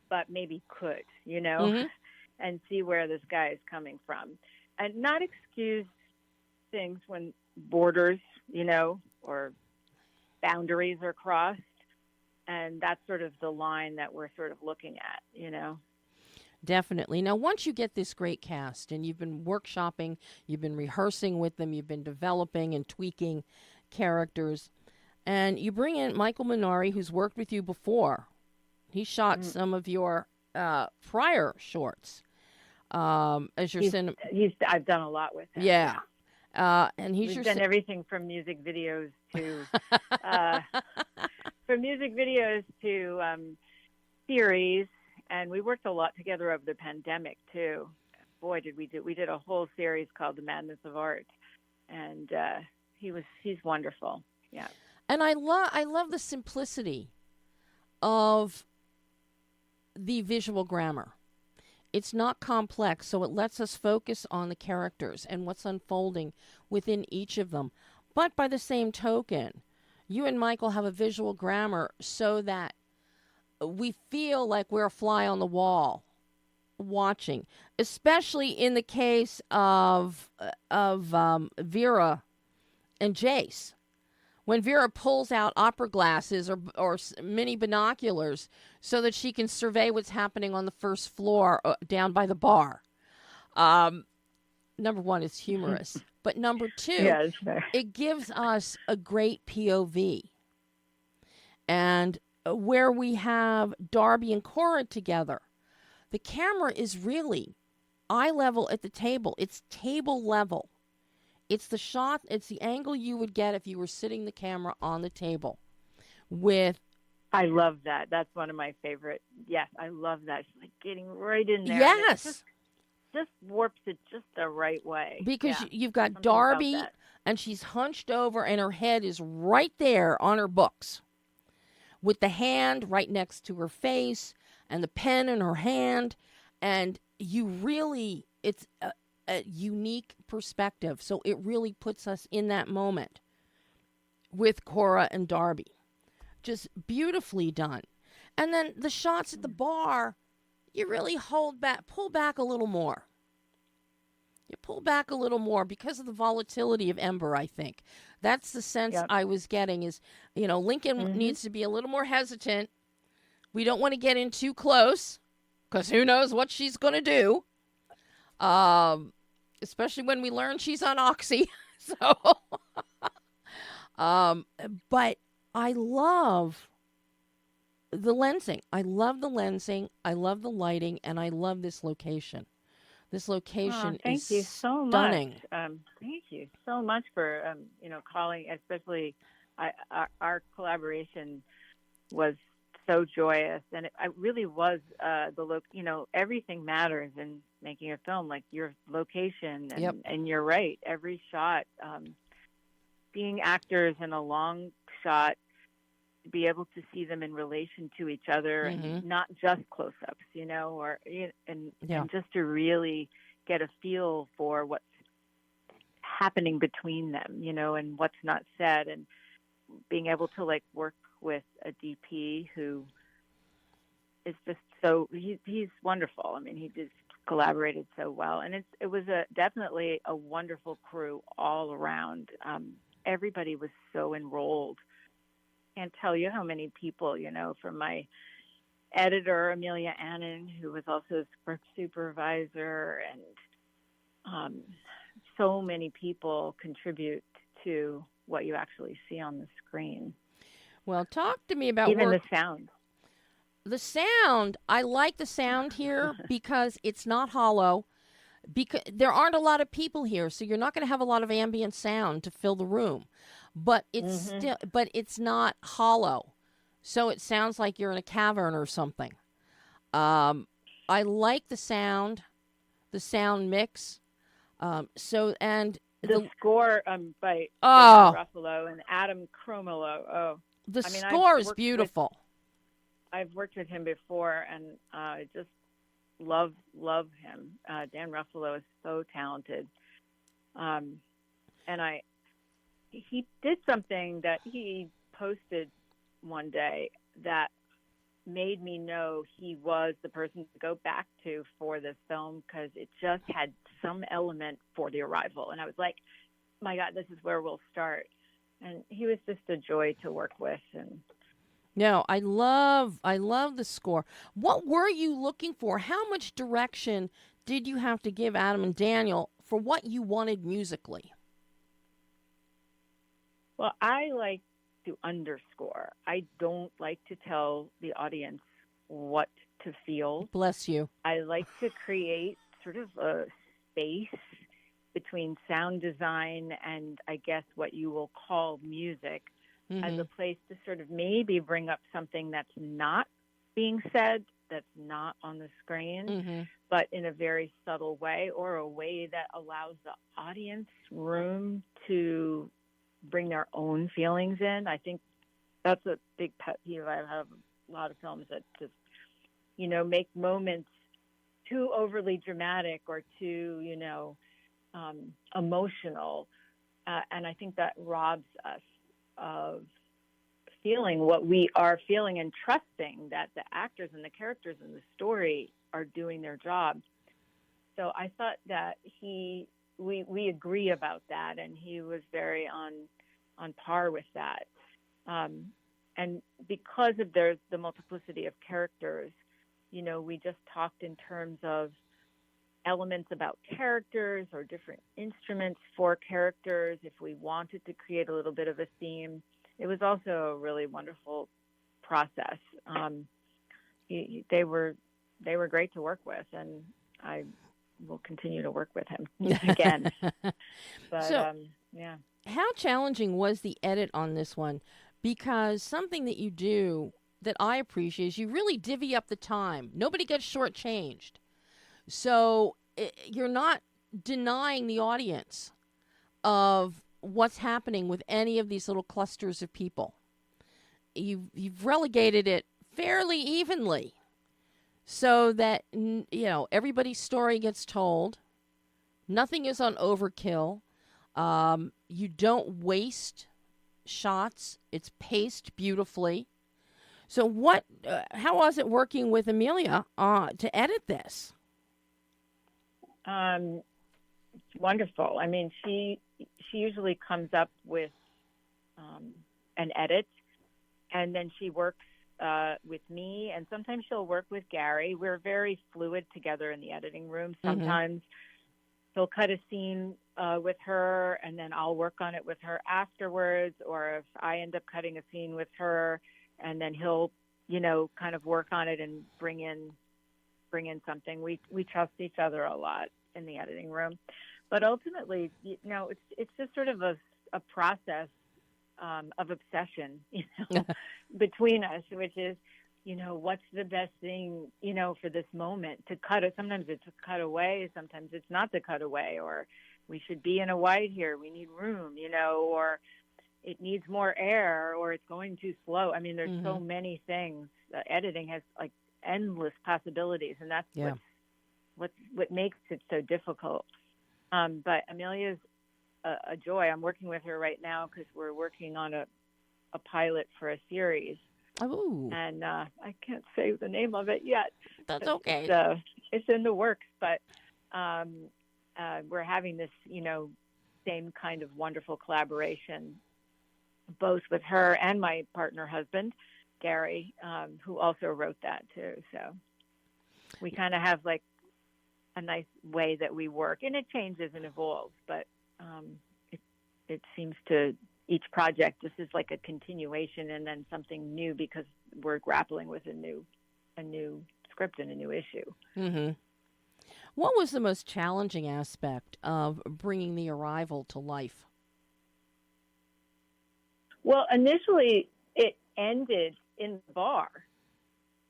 but maybe could, and see where this guy is coming from, and not excuse things when borders, or boundaries are crossed. And that's sort of the line that we're sort of looking at, Definitely. Now, once you get this great cast and you've been workshopping, you've been rehearsing with them, you've been developing and tweaking characters, and you bring in Michael Minari, who's worked with you before. He shot some of your prior shorts as your I've done a lot with him. Yeah. and he's We've done everything from music videos to series, and we worked a lot together over the pandemic too. Boy, did we do! We did a whole series called The Madness of Art, and he's wonderful. Yeah, and I love the simplicity of the visual grammar. It's not complex, so it lets us focus on the characters and what's unfolding within each of them. But by the same token, you and Michael have a visual grammar so that we feel like we're a fly on the wall watching, especially in the case of Vera and Jace. When Vera pulls out opera glasses or mini binoculars so that she can survey what's happening on the first floor down by the bar. Number one, it's humorous. But number two, it gives us a great POV. And where we have Darby and Cora together, the camera is really eye level at the table. It's table level. It's the shot, it's the angle you would get if you were sitting the camera on the table with... I love that. That's one of my favorite. Yes, I love that. She's like getting right in there. Yes. Just warps it just the right way. Because you've got Darby, and she's hunched over, and her head is right there on her books with the hand right next to her face and the pen in her hand. And you really... It's... a unique perspective. So it really puts us in that moment with Cora and Darby. Just beautifully done. And then the shots at the bar, you really pull back a little more. You pull back a little more because of the volatility of Ember, I think. That's the sense I was getting is, Lincoln needs to be a little more hesitant. We don't want to get in too close because who knows what she's going to do. Especially when we learn she's on Oxy. So, but I love the lensing. I love the lensing. I love the lighting, and I love this location. This location is stunning. Thank you so much for calling. Especially, our collaboration was so joyous, and it really was everything matters in making a film, like your location, and you're right, every shot, being actors in a long shot, to be able to see them in relation to each other, and not just close-ups, and just to really get a feel for what's happening between them, and what's not said, and being able to work with a DP who is just he's wonderful. I mean, he just collaborated so well, and it was definitely a wonderful crew all around. Everybody was so enrolled. Can't tell you how many people, from my editor Amelia Annan, who was also a script supervisor, and so many people contribute to what you actually see on the screen. Well, talk to me about even the sound. The sound, I like the sound here because it's not hollow. Because there aren't a lot of people here, so you're not going to have a lot of ambient sound to fill the room. But it's it's not hollow, so it sounds like you're in a cavern or something. I like the sound mix. And the score by Ruffalo and Adam Cromelo. The score is beautiful. I've worked with him before, and I just love him. Dan Ruffalo is so talented, and he did something that he posted one day that made me know he was the person to go back to for this film, because it just had some element for The Arrival, and I was like, my God, this is where we'll start. And he was just a joy to work with. And no, I love the score. What were you looking for? How much direction did you have to give Adam and Daniel for what you wanted musically? Well, I like to underscore. I don't like to tell the audience what to feel. Bless you. I like to create sort of a space between sound design and I guess what you will call music as a place to sort of maybe bring up something that's not being said, that's not on the screen, but in a very subtle way, or a way that allows the audience room to bring their own feelings in. I think that's a big pet peeve. I have a lot of films that just, make moments too overly dramatic or too, emotional. And I think that robs us of feeling what we are feeling and trusting that the actors and the characters in the story are doing their job. So I thought that we agree about that, and he was very on par with that. And because of the multiplicity of characters, we just talked in terms of elements about characters or different instruments for characters. If we wanted to create a little bit of a theme, it was also a really wonderful process. They were great to work with, and I will continue to work with him again. But so, yeah. How challenging was the edit on this one? Because something that you do that I appreciate is you really divvy up the time. Nobody gets shortchanged. So you're not denying the audience of what's happening with any of these little clusters of people. You've relegated it fairly evenly so that, everybody's story gets told. Nothing is on overkill. You don't waste shots. It's paced beautifully. So how was it working with Amelia to edit this? Wonderful. I mean, she usually comes up with an edit, and then she works with me, and sometimes she'll work with Gary. We're very fluid together in the editing room. Sometimes he'll cut a scene with her, and then I'll work on it with her afterwards, or if I end up cutting a scene with her, and then he'll, kind of work on it and bring in something. We trust each other a lot in the editing room. But ultimately, it's just sort of a process of obsession, between us, which is, what's the best thing, for this moment to cut it. Sometimes it's a cut away. Sometimes it's not the cut away, or we should be in a wide here. We need room, or it needs more air, or it's going too slow. I mean, there's so many things. Editing has like endless possibilities, and that's what makes it so difficult. But Amelia's a joy. I'm working with her right now because we're working on a pilot for a series. Oh. And I can't say the name of it yet. That's okay. It's in the works, but we're having this, same kind of wonderful collaboration, both with her and my partner husband, Gary, who also wrote that too. So we kind of have like a nice way that we work, and it changes and evolves, but it seems to each project, this is like a continuation and then something new because we're grappling with a new script and a new issue. What was the most challenging aspect of bringing The Arrival to life? Well, initially it ended in the bar,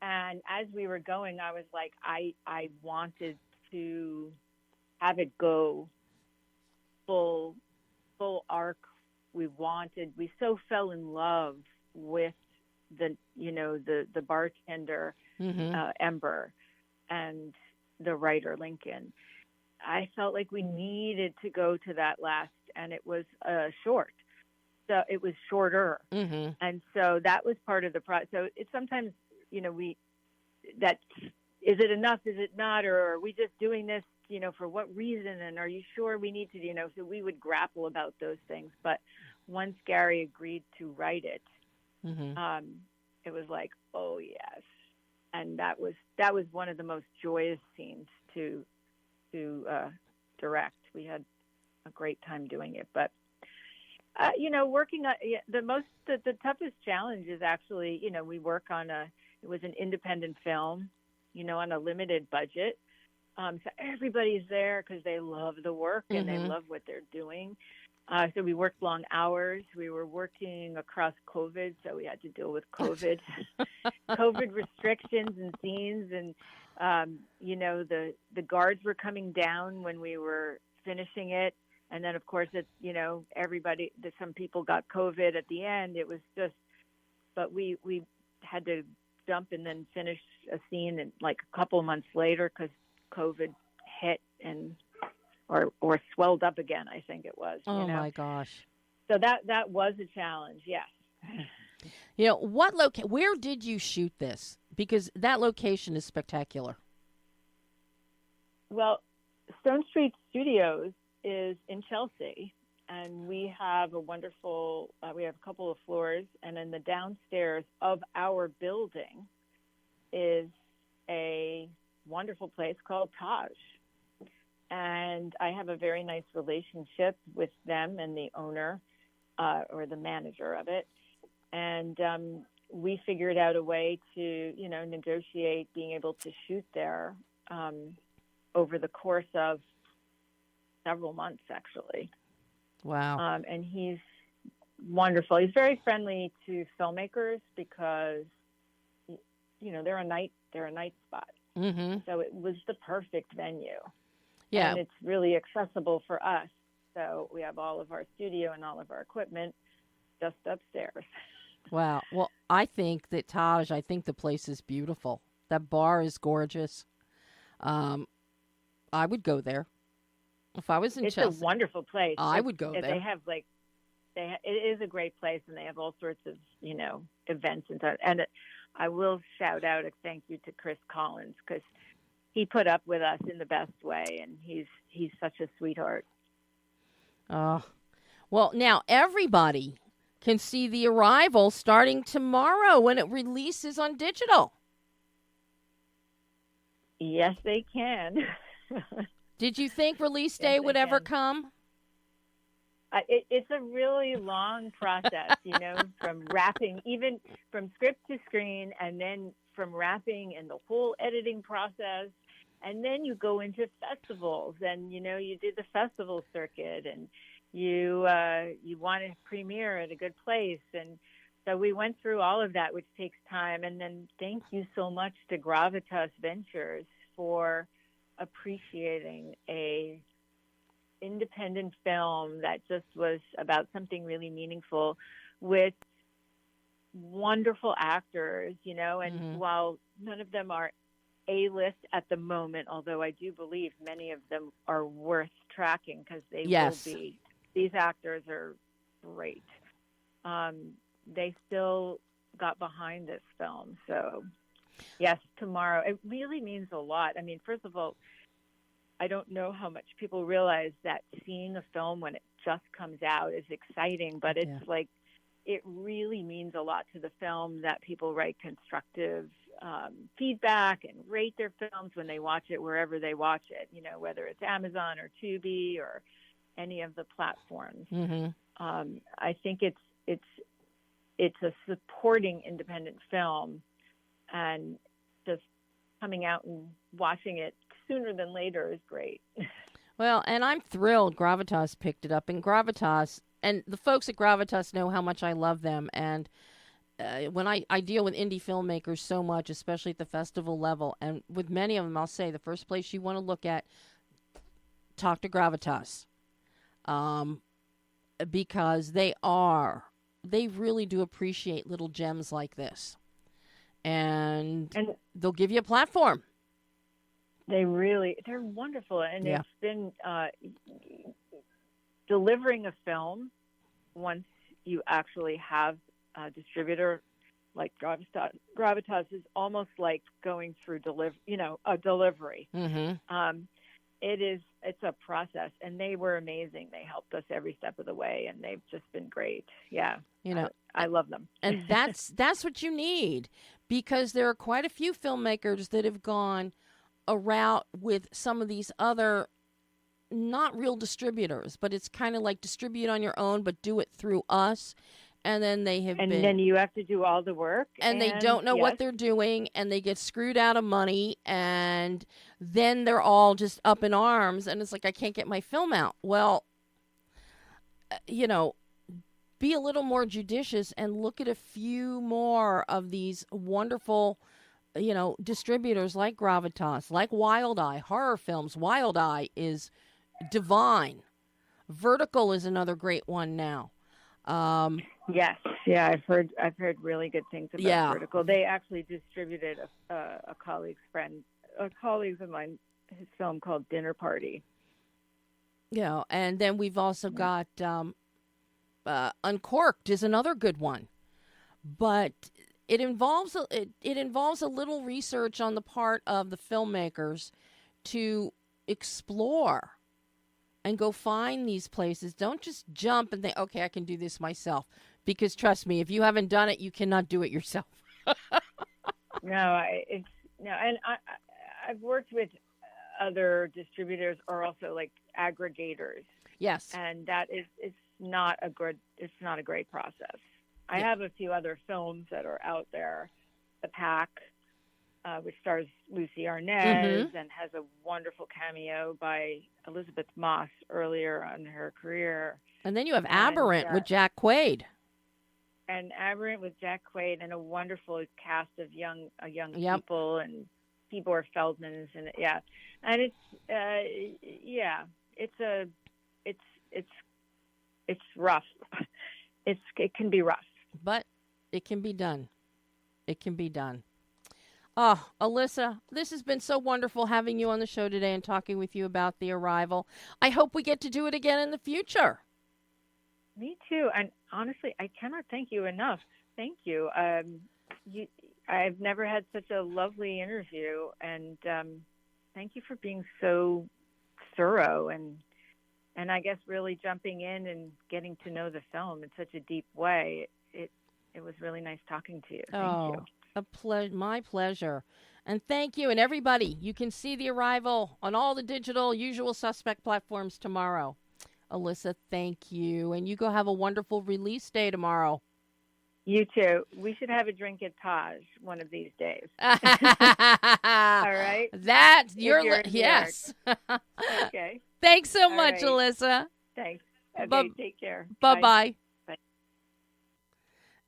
and as we were going, I was like, I wanted to have it go full arc. We so fell in love with the bartender, Ember, and the writer, Lincoln. I felt like we needed to go to that last, and it was short. So it was shorter. And so that was part of the process. So it's sometimes, is it enough? Is it not? Or are we just doing this, for what reason? And are you sure we need to, so we would grapple about those things. But once Gary agreed to write it, it was like, oh yes. And that was one of the most joyous scenes to direct. We had a great time doing it, but working on the toughest challenge is actually, we work on it was an independent film, on a limited budget. So everybody's there because they love the work and they love what they're doing. So we worked long hours. We were working across COVID, so we had to deal with COVID, COVID restrictions and scenes. And, the guards were coming down when we were finishing it. And then, of course, some people got COVID at the end. It was just, but we had to jump and then finish a scene and like a couple months later because COVID hit or swelled up again, I think it was. Oh, my gosh. So that was a challenge, yes. Where did you shoot this? Because that location is spectacular. Well, Stone Street Studios is in Chelsea, and we have a wonderful, we have a couple of floors, and in the downstairs of our building is a wonderful place called Taj. And I have a very nice relationship with them and the owner or the manager of it. And we figured out a way to, negotiate being able to shoot there over the course of several months, actually. Wow. And he's wonderful. He's very friendly to filmmakers because, they're a night spot. Mm-hmm. So it was the perfect venue. Yeah. And it's really accessible for us. So we have all of our studio and all of our equipment just upstairs. Wow. Well, I think the place is beautiful. That bar is gorgeous. I would go there. If I was in Chelsea. It's a wonderful place. I would go there. They have it is a great place, and they have all sorts of, events and stuff. And I will shout out a thank you to Chris Collins because he put up with us in the best way, and he's such a sweetheart. Oh, well, now everybody can see The Arrival starting tomorrow when it releases on digital. Yes, they can. Did you think release day would ever come? It's a really long process, from wrapping, even from script to screen, and then from wrapping and the whole editing process. And then you go into festivals and, you do the festival circuit and you want to premiere at a good place. And so we went through all of that, which takes time. And then thank you so much to Gravitas Ventures for appreciating a independent film that just was about something really meaningful with wonderful actors, and while none of them are A-list at the moment, although I do believe many of them are worth tracking because they will be. These actors are great. They still got behind this film. So, yes, tomorrow. It really means a lot. I mean, first of all, I don't know how much people realize that seeing a film when it just comes out is exciting, but it's it really means a lot to the film that people write constructive feedback and rate their films when they watch it, wherever they watch it, whether it's Amazon or Tubi or any of the platforms. I think it's a supporting independent film, and just coming out and watching it sooner than later is great. Well, and I'm thrilled Gravitas picked it up. And Gravitas, and the folks at Gravitas know how much I love them. And when I deal with indie filmmakers so much, especially at the festival level, and with many of them, I'll say the first place you want to look at, talk to Gravitas. Because they really do appreciate little gems like this. And they'll give you a platform. They're wonderful. And it's been delivering a film once you actually have a distributor like Gravitas is almost like going through a delivery. It's a process, and they were amazing. They helped us every step of the way, and they've just been great. Yeah. I love them. And that's what you need, because there are quite a few filmmakers that have gone a route with some of these other not real distributors, but it's kind of like distribute on your own, but do it through us. and then they have and been... then you have to do all the work. And they don't know what they're doing, and they get screwed out of money, and then they're all just up in arms, and it's like, I can't get my film out. Well, you know, be a little more judicious and look at a few more of these wonderful, you know, distributors like Gravitas, like Wild Eye, horror films. Wild Eye is divine. Vertical is another great one now. Yes, yeah, I've heard really good things about Vertical. They actually distributed a colleague of mine, his film called Dinner Party. Yeah, and then we've also got Uncorked is another good one, but it involves a little research on the part of the filmmakers to explore and go find these places. Don't just jump and think, okay, I can do this myself. Because trust me, if you haven't done it, you cannot do it yourself. I've worked with other distributors or also like aggregators. Yes. And it's not a great process. I have a few other films that are out there. The Pack, which stars Lucy Arnaz and has a wonderful cameo by Elizabeth Moss earlier in her career. And then you have Aberrant with Jack Quaid. And Aberrant with Jack Quaid and a wonderful cast of young people, and Tibor Feldman is in it. Yeah, and it's rough. It can be rough, but it can be done. It can be done. Oh, Alyssa, this has been so wonderful having you on the show today and talking with you about The Arrival. I hope we get to do it again in the future. Me too. And honestly, I cannot thank you enough. Thank you. I've never had such a lovely interview, and thank you for being so thorough and I guess really jumping in and getting to know the film in such a deep way. It was really nice talking to you. Thank you. My pleasure. And thank you. And everybody, you can see The Arrival on all the digital Usual Suspect platforms tomorrow. Alyssa, thank you. And you go have a wonderful release day tomorrow. You too. We should have a drink at Taj one of these days. All right? That's yes. Okay. Thanks so much, right. Alyssa. Thanks. Okay, take care. Bye-bye. Bye.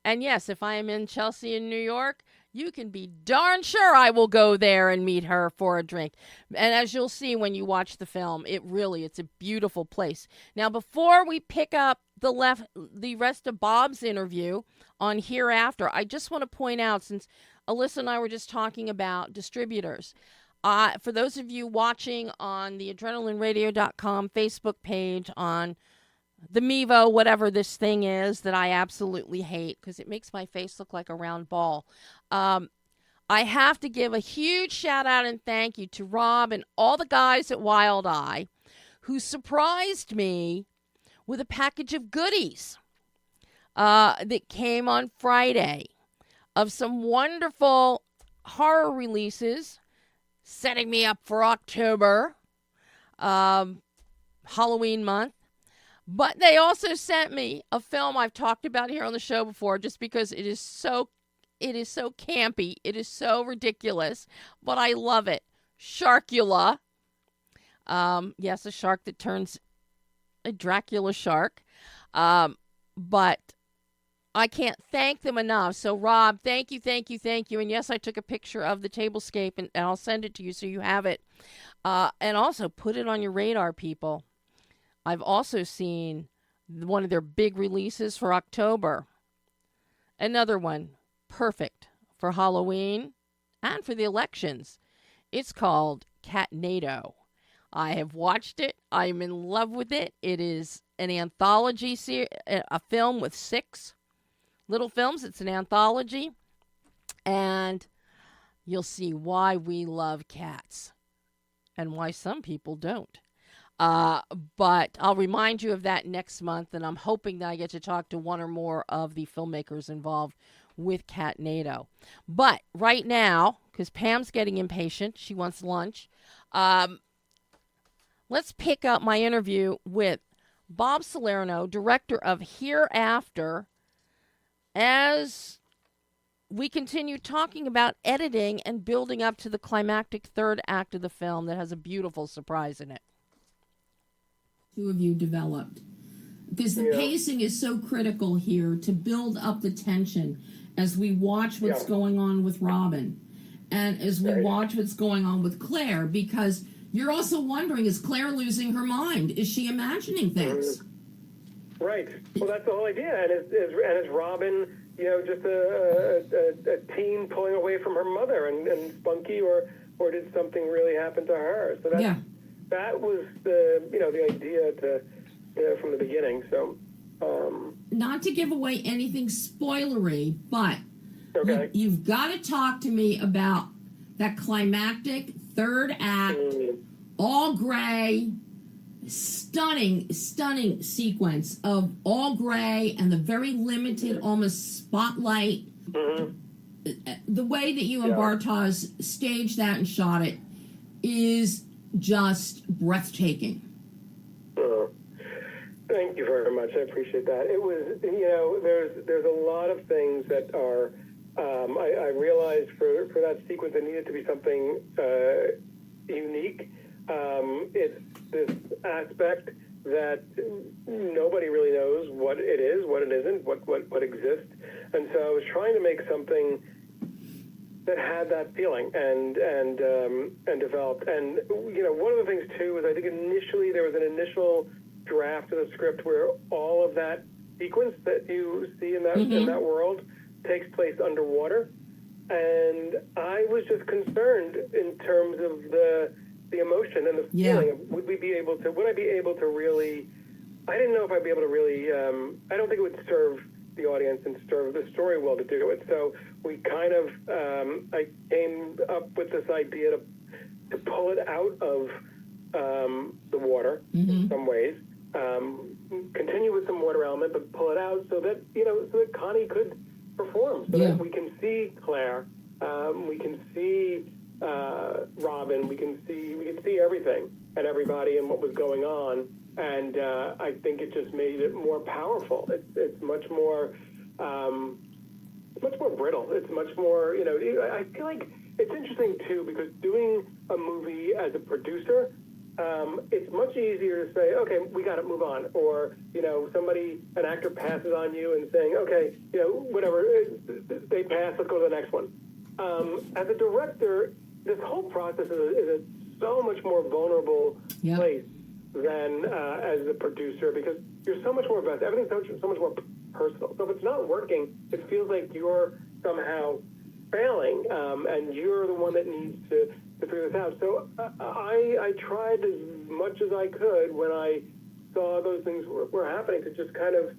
And yes, if I am in Chelsea in New York, you can be darn sure I will go there and meet her for a drink. And as you'll see when you watch the film, it's a beautiful place. Now, before we pick up the rest of Bob's interview on Hereafter, I just want to point out, since Alyssa and I were just talking about distributors, for those of you watching on the adrenalineradio.com Facebook page, on the Mevo, whatever this thing is that I absolutely hate because it makes my face look like a round ball. I have to give a huge shout out and thank you to Rob and all the guys at Wild Eye who surprised me with a package of goodies that came on Friday of some wonderful horror releases, setting me up for October, Halloween month. But they also sent me a film I've talked about here on the show before, just because it is so campy. It is so ridiculous, but I love it. Sharkula. Yes, a shark that turns a Dracula shark. But I can't thank them enough. So, Rob, thank you. And yes, I took a picture of the tablescape, and I'll send it to you so you have it. And also put it on your radar, people. I've also seen one of their big releases for October. Another one, perfect for Halloween and for the elections. It's called Catnado. I have watched it. I'm in love with it. It is an anthology a film with 6 little films. It's an anthology. And you'll see why we love cats and why some people don't. But I'll remind you of that next month, and I'm hoping that I get to talk to one or more of the filmmakers involved with Catnado. But right now, because Pam's getting impatient, she wants lunch, let's pick up my interview with Bob Salerno, director of Hereafter, as we continue talking about editing and building up to the climactic third act of the film that has a beautiful surprise in it. Two of you developed. Because the pacing is so critical here to build up the tension as we watch what's going on with Robin and as we watch what's going on with Claire, because you're also wondering, is Claire losing her mind? Is she imagining things? Right. Well, that's the whole idea. And is Robin, just a teen pulling away from her mother and spunky, or did something really happen to her? So that was the idea from the beginning. So, not to give away anything spoilery, but you've got to talk to me about that climactic third act, all gray, stunning sequence of all gray and the very limited, almost spotlight. The way that you and Bartosz staged that and shot it is just breathtaking. Thank you very much. I appreciate that. It was, there's a lot of things that are, I realized for that sequence it needed to be something unique. It's this aspect that nobody really knows what it is, what it isn't, what exists. And so I was trying to make something that had that feeling and developed. And, one of the things, too, is I think initially there was an initial draft of the script where all of that sequence that you see in that world takes place underwater. And I was just concerned in terms of the emotion and the feeling of would I be able to really, I didn't know if I'd be able to really, I don't think it would serve the audience and serve the story well to do it. So we kind of, I came up with this idea to pull it out of the water in some ways, continue with some water element, but pull it out so that, so that Connie could perform, so that we can see Claire, we can see Robin, we can see everything and everybody and what was going on, and I think it just made it more powerful. It's much more brittle. It's much more, I feel like it's interesting too, because doing a movie as a producer, it's much easier to say, okay, we got to move on. Or, an actor passes on you and saying, okay, whatever, they pass, let's go to the next one. As a director, this whole process is a so much more vulnerable place than as a producer, because you're so much more invested. Everything's so much more personal. So if it's not working, it feels like you're somehow failing, and you're the one that needs to figure this out. So I tried as much as I could when I saw those things were happening to just kind of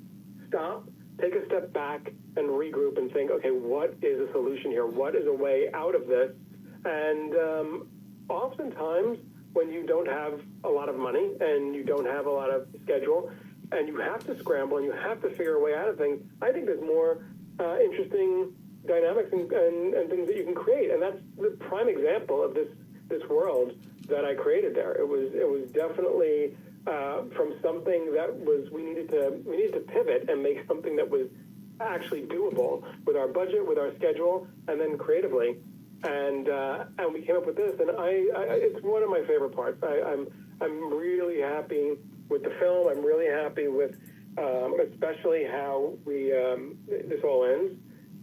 stop, take a step back, and regroup and think, okay, what is a solution here? What is a way out of this? And oftentimes, when you don't have a lot of money and you don't have a lot of schedule and you have to scramble and you have to figure a way out of things, I think there's more interesting dynamics and things that you can create. And that's the prime example of this world that I created there. It was definitely from something that was we needed to pivot and make something that was actually doable with our budget, with our schedule, and then creatively. And we came up with this, and it's one of my favorite parts. I'm really happy with the film. I'm really happy with especially how this all ends.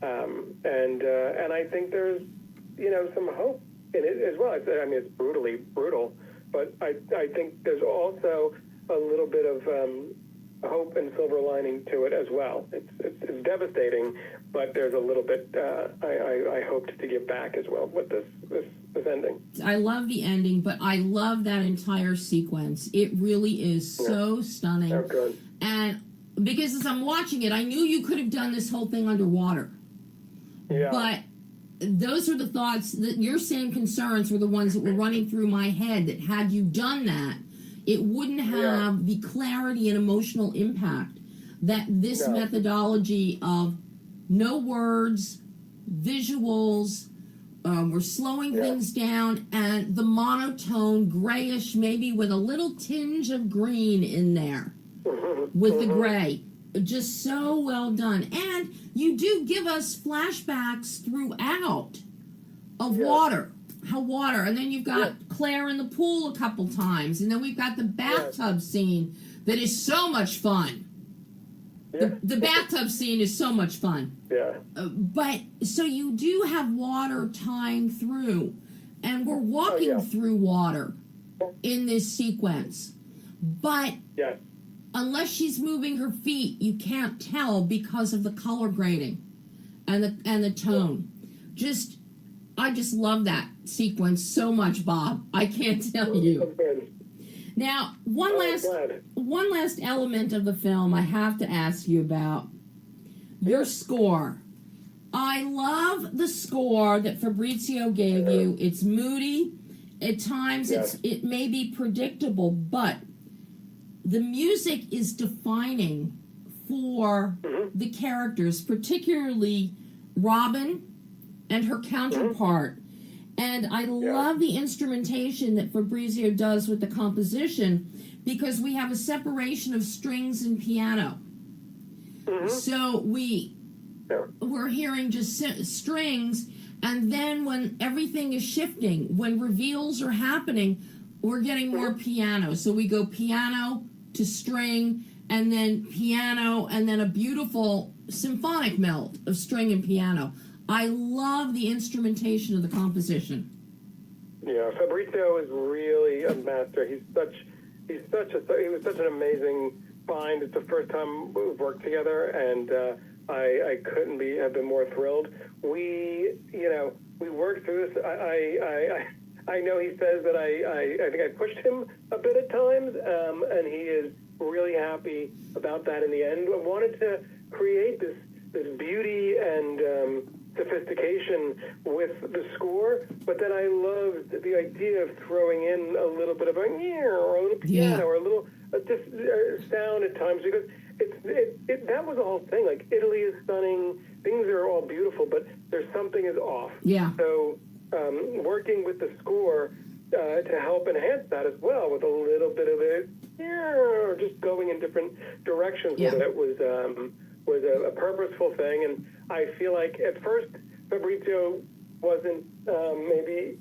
And I think there's some hope in it as well. It's brutally brutal, but I think there's also a little bit of hope and silver lining to it as well. It's devastating, but there's a little bit I hoped to give back as well with this ending. I love the ending, but I love that entire sequence. It really is so stunning. Oh, good. And because as I'm watching it, I knew you could have done this whole thing underwater. Yeah. But those are the thoughts that your same concerns were the ones that were running through my head, that had you done that, it wouldn't have the clarity and emotional impact that this methodology of no words, visuals, we're slowing things down, and the monotone grayish, maybe with a little tinge of green in there with the gray. just so well done. And you do give us flashbacks throughout of water. And then you've got Claire in the pool a couple times, and then we've got the bathtub scene that is so much fun. The bathtub scene is so much fun. Yeah. But so you do have water tying through, and we're walking through water in this sequence. But unless she's moving her feet, you can't tell because of the color grading and the tone. I just love that sequence so much, Bob. I can't tell you. Now, one last element of the film I have to ask you about. Your score. I love the score that Fabrizio gave you. It's moody. At times it may be predictable, but the music is defining for the characters, particularly Robin and her counterpart. And I love the instrumentation that Fabrizio does with the composition, because we have a separation of strings and piano. So we're hearing just strings, and then when everything is shifting, when reveals are happening, we're getting more piano. So we go piano to string, and then piano, and then a beautiful symphonic melt of string and piano. I love the instrumentation of the composition. Yeah, Fabrizio is really a master. He was such an amazing find. It's the first time we've worked together, and I couldn't have been more thrilled. We worked through this. I know he says that I think I pushed him a bit at times, and he is really happy about that in the end. I wanted to create this beauty and sophistication with the score, but then I loved the idea of throwing in a little bit of or a little piano or a little sound at times, because that was the whole thing. Like, Italy is stunning, things are all beautiful, but there's something is off. Yeah. So working with the score to help enhance that as well, with a little bit of it, or just going in different directions with it was a purposeful thing. And I feel like at first Fabrizio wasn't maybe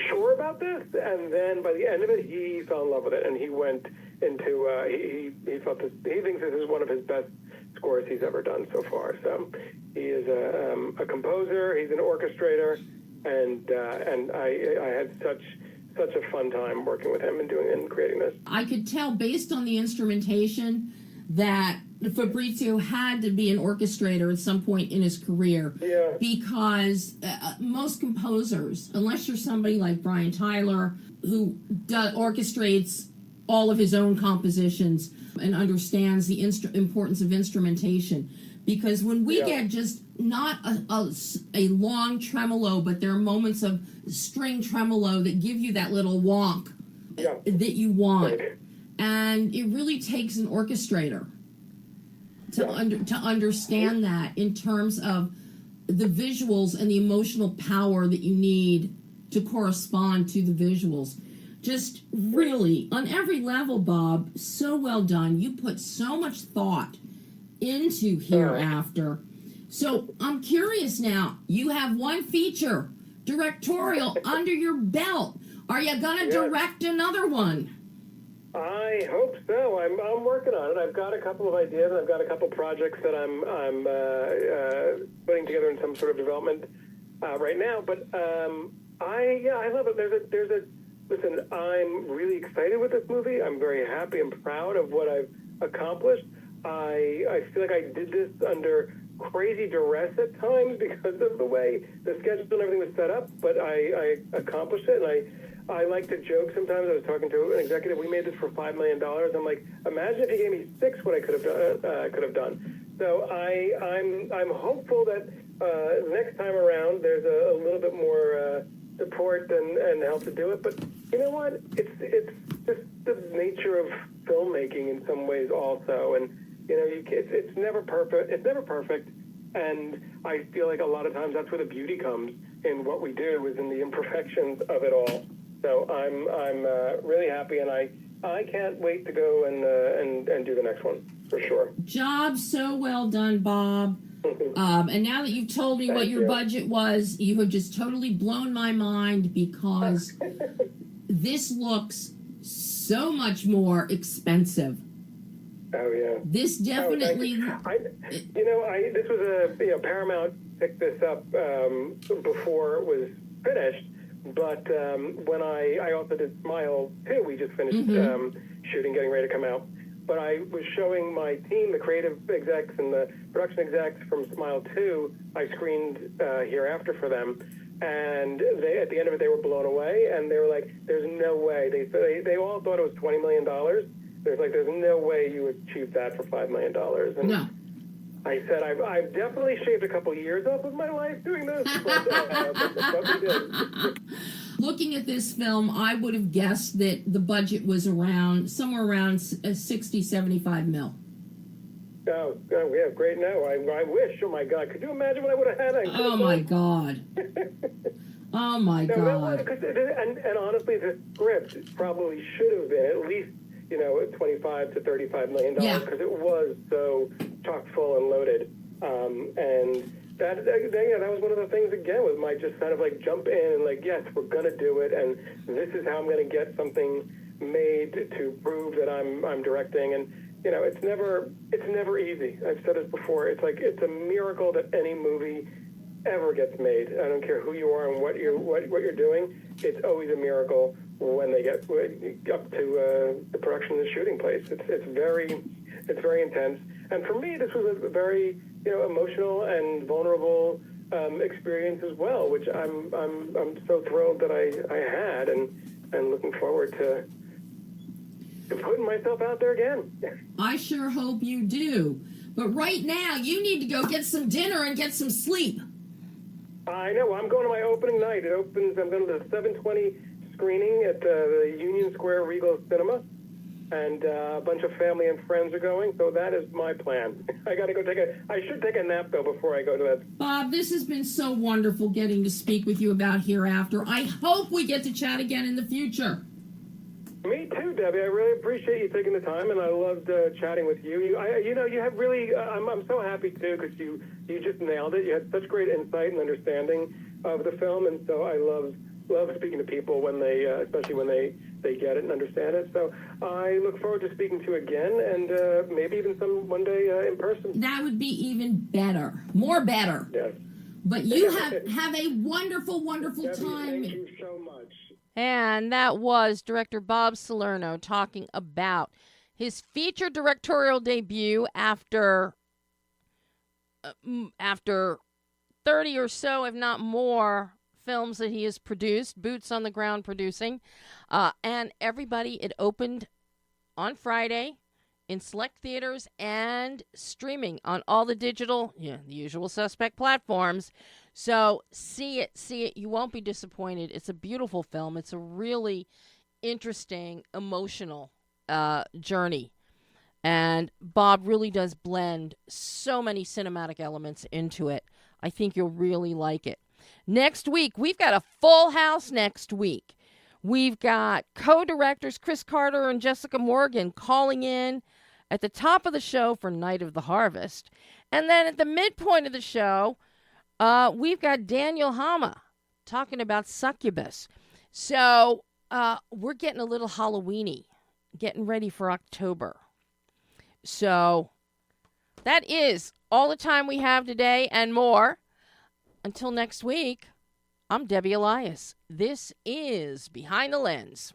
sure about this, and then by the end of it he fell in love with it, and he went into he thinks this is one of his best scores he's ever done so far. So he is a composer, he's an orchestrator, and I had such a fun time working with him and creating this. I could tell based on the instrumentation that Fabrizio had to be an orchestrator at some point in his career, because most composers, unless you're somebody like Brian Tyler, who orchestrates all of his own compositions and understands the importance of instrumentation, because when we get just not a long tremolo, but there are moments of string tremolo that give you that little wonk that you want. Right. And it really takes an orchestrator to understand that in terms of the visuals and the emotional power that you need to correspond to the visuals. Just really, on every level, Bob, so well done. You put so much thought into Hereafter. So I'm curious now, you have one feature, directorial, under your belt. Are you going to direct another one? I hope so. I'm working on it. I've got a couple of ideas, and I've got a couple of projects that I'm putting together in some sort of development right now. But I love it. Listen, I'm really excited with this movie. I'm very happy and proud of what I've accomplished. I feel like I did this under crazy duress at times because of the way the schedule and everything was set up, but I accomplished it, and I like to joke sometimes. I was talking to an executive. We made this for $5 million. I'm like, imagine if he gave me $6, what I could have done. So I'm hopeful that next time around there's a little bit more support and help to do it. But you know what? It's just the nature of filmmaking in some ways also, and it's never perfect. It's never perfect, and I feel like a lot of times that's where the beauty comes in what we do, is in the imperfections of it all. So I'm really happy, and I I can't wait to go and do the next one, for sure. Job so well done, Bob. And now that you've told me what your budget was, you have just totally blown my mind, because this looks so much more expensive. Oh, yeah. This definitely... This was Paramount picked this up before it was finished, but when I also did Smile 2, we just finished shooting, getting ready to come out. But I was showing my team, the creative execs and the production execs from Smile 2, I screened Hereafter for them. And they, at the end of it, they were blown away, and they were like, there's no way. They all thought it was $20 million. There's no way you would achieve that for $5 million. And no. I said, I've definitely shaved a couple years off of my life doing this, but we did. Looking at this film, I would have guessed that the budget was somewhere around 60, 75 mil. Oh, yeah, great. No, I wish. Oh, my God. Could you imagine what I would have had? Oh, my God. Oh, my God. And honestly, the script probably should have been at least, $25 to $35 million, because it was so chock full and loaded. And that was one of the things, again, with my just kind of like jump in and like, yes, we're going to do it, and this is how I'm going to get something made to prove that I'm directing. And it's never easy. I've said this before. It's a miracle that any movie ever gets made. I don't care who you are and what you're doing. It's always a miracle when they get up to the production and the shooting place. It's very intense. And for me, this was a very emotional and vulnerable experience as well, which I'm so thrilled that I had, and looking forward to putting myself out there again. I sure hope you do. But right now, you need to go get some dinner and get some sleep. I know. I'm going to my opening night. I'm going to the 7:20 screening at the Union Square Regal Cinema, and a bunch of family and friends are going, so that is my plan. I got to go I should take a nap, though, before I go to that. Bob, this has been so wonderful getting to speak with you about Hereafter. I hope we get to chat again in the future. Me too, Debbie. I really appreciate you taking the time, and I loved chatting with you. You have really. I'm so happy too, because you just nailed it. You had such great insight and understanding of the film, and so I love speaking to people when they, especially when they get it and understand it. So I look forward to speaking to you again, and maybe even one day in person. That would be even better, more better. Yes. But you have a wonderful, wonderful Debbie, time. Thank you so much. And that was director Bob Salerno talking about his feature directorial debut after 30 or so, if not more, films that he has produced, boots on the ground producing. And everybody, it opened on Friday in select theaters and streaming on all the digital, the usual suspect platforms. So see it. You won't be disappointed. It's a beautiful film. It's a really interesting, emotional journey. And Bob really does blend so many cinematic elements into it. I think you'll really like it. Next week, we've got a full house next week. We've got co-directors Chris Carter and Jessica Morgan calling in at the top of the show for Night of the Harvest. And then at the midpoint of the show, we've got Daniel Hama talking about Succubus. So we're getting a little Halloween-y, getting ready for October. So that is all the time we have today and more. Until next week, I'm Debbie Elias. This is Behind the Lens.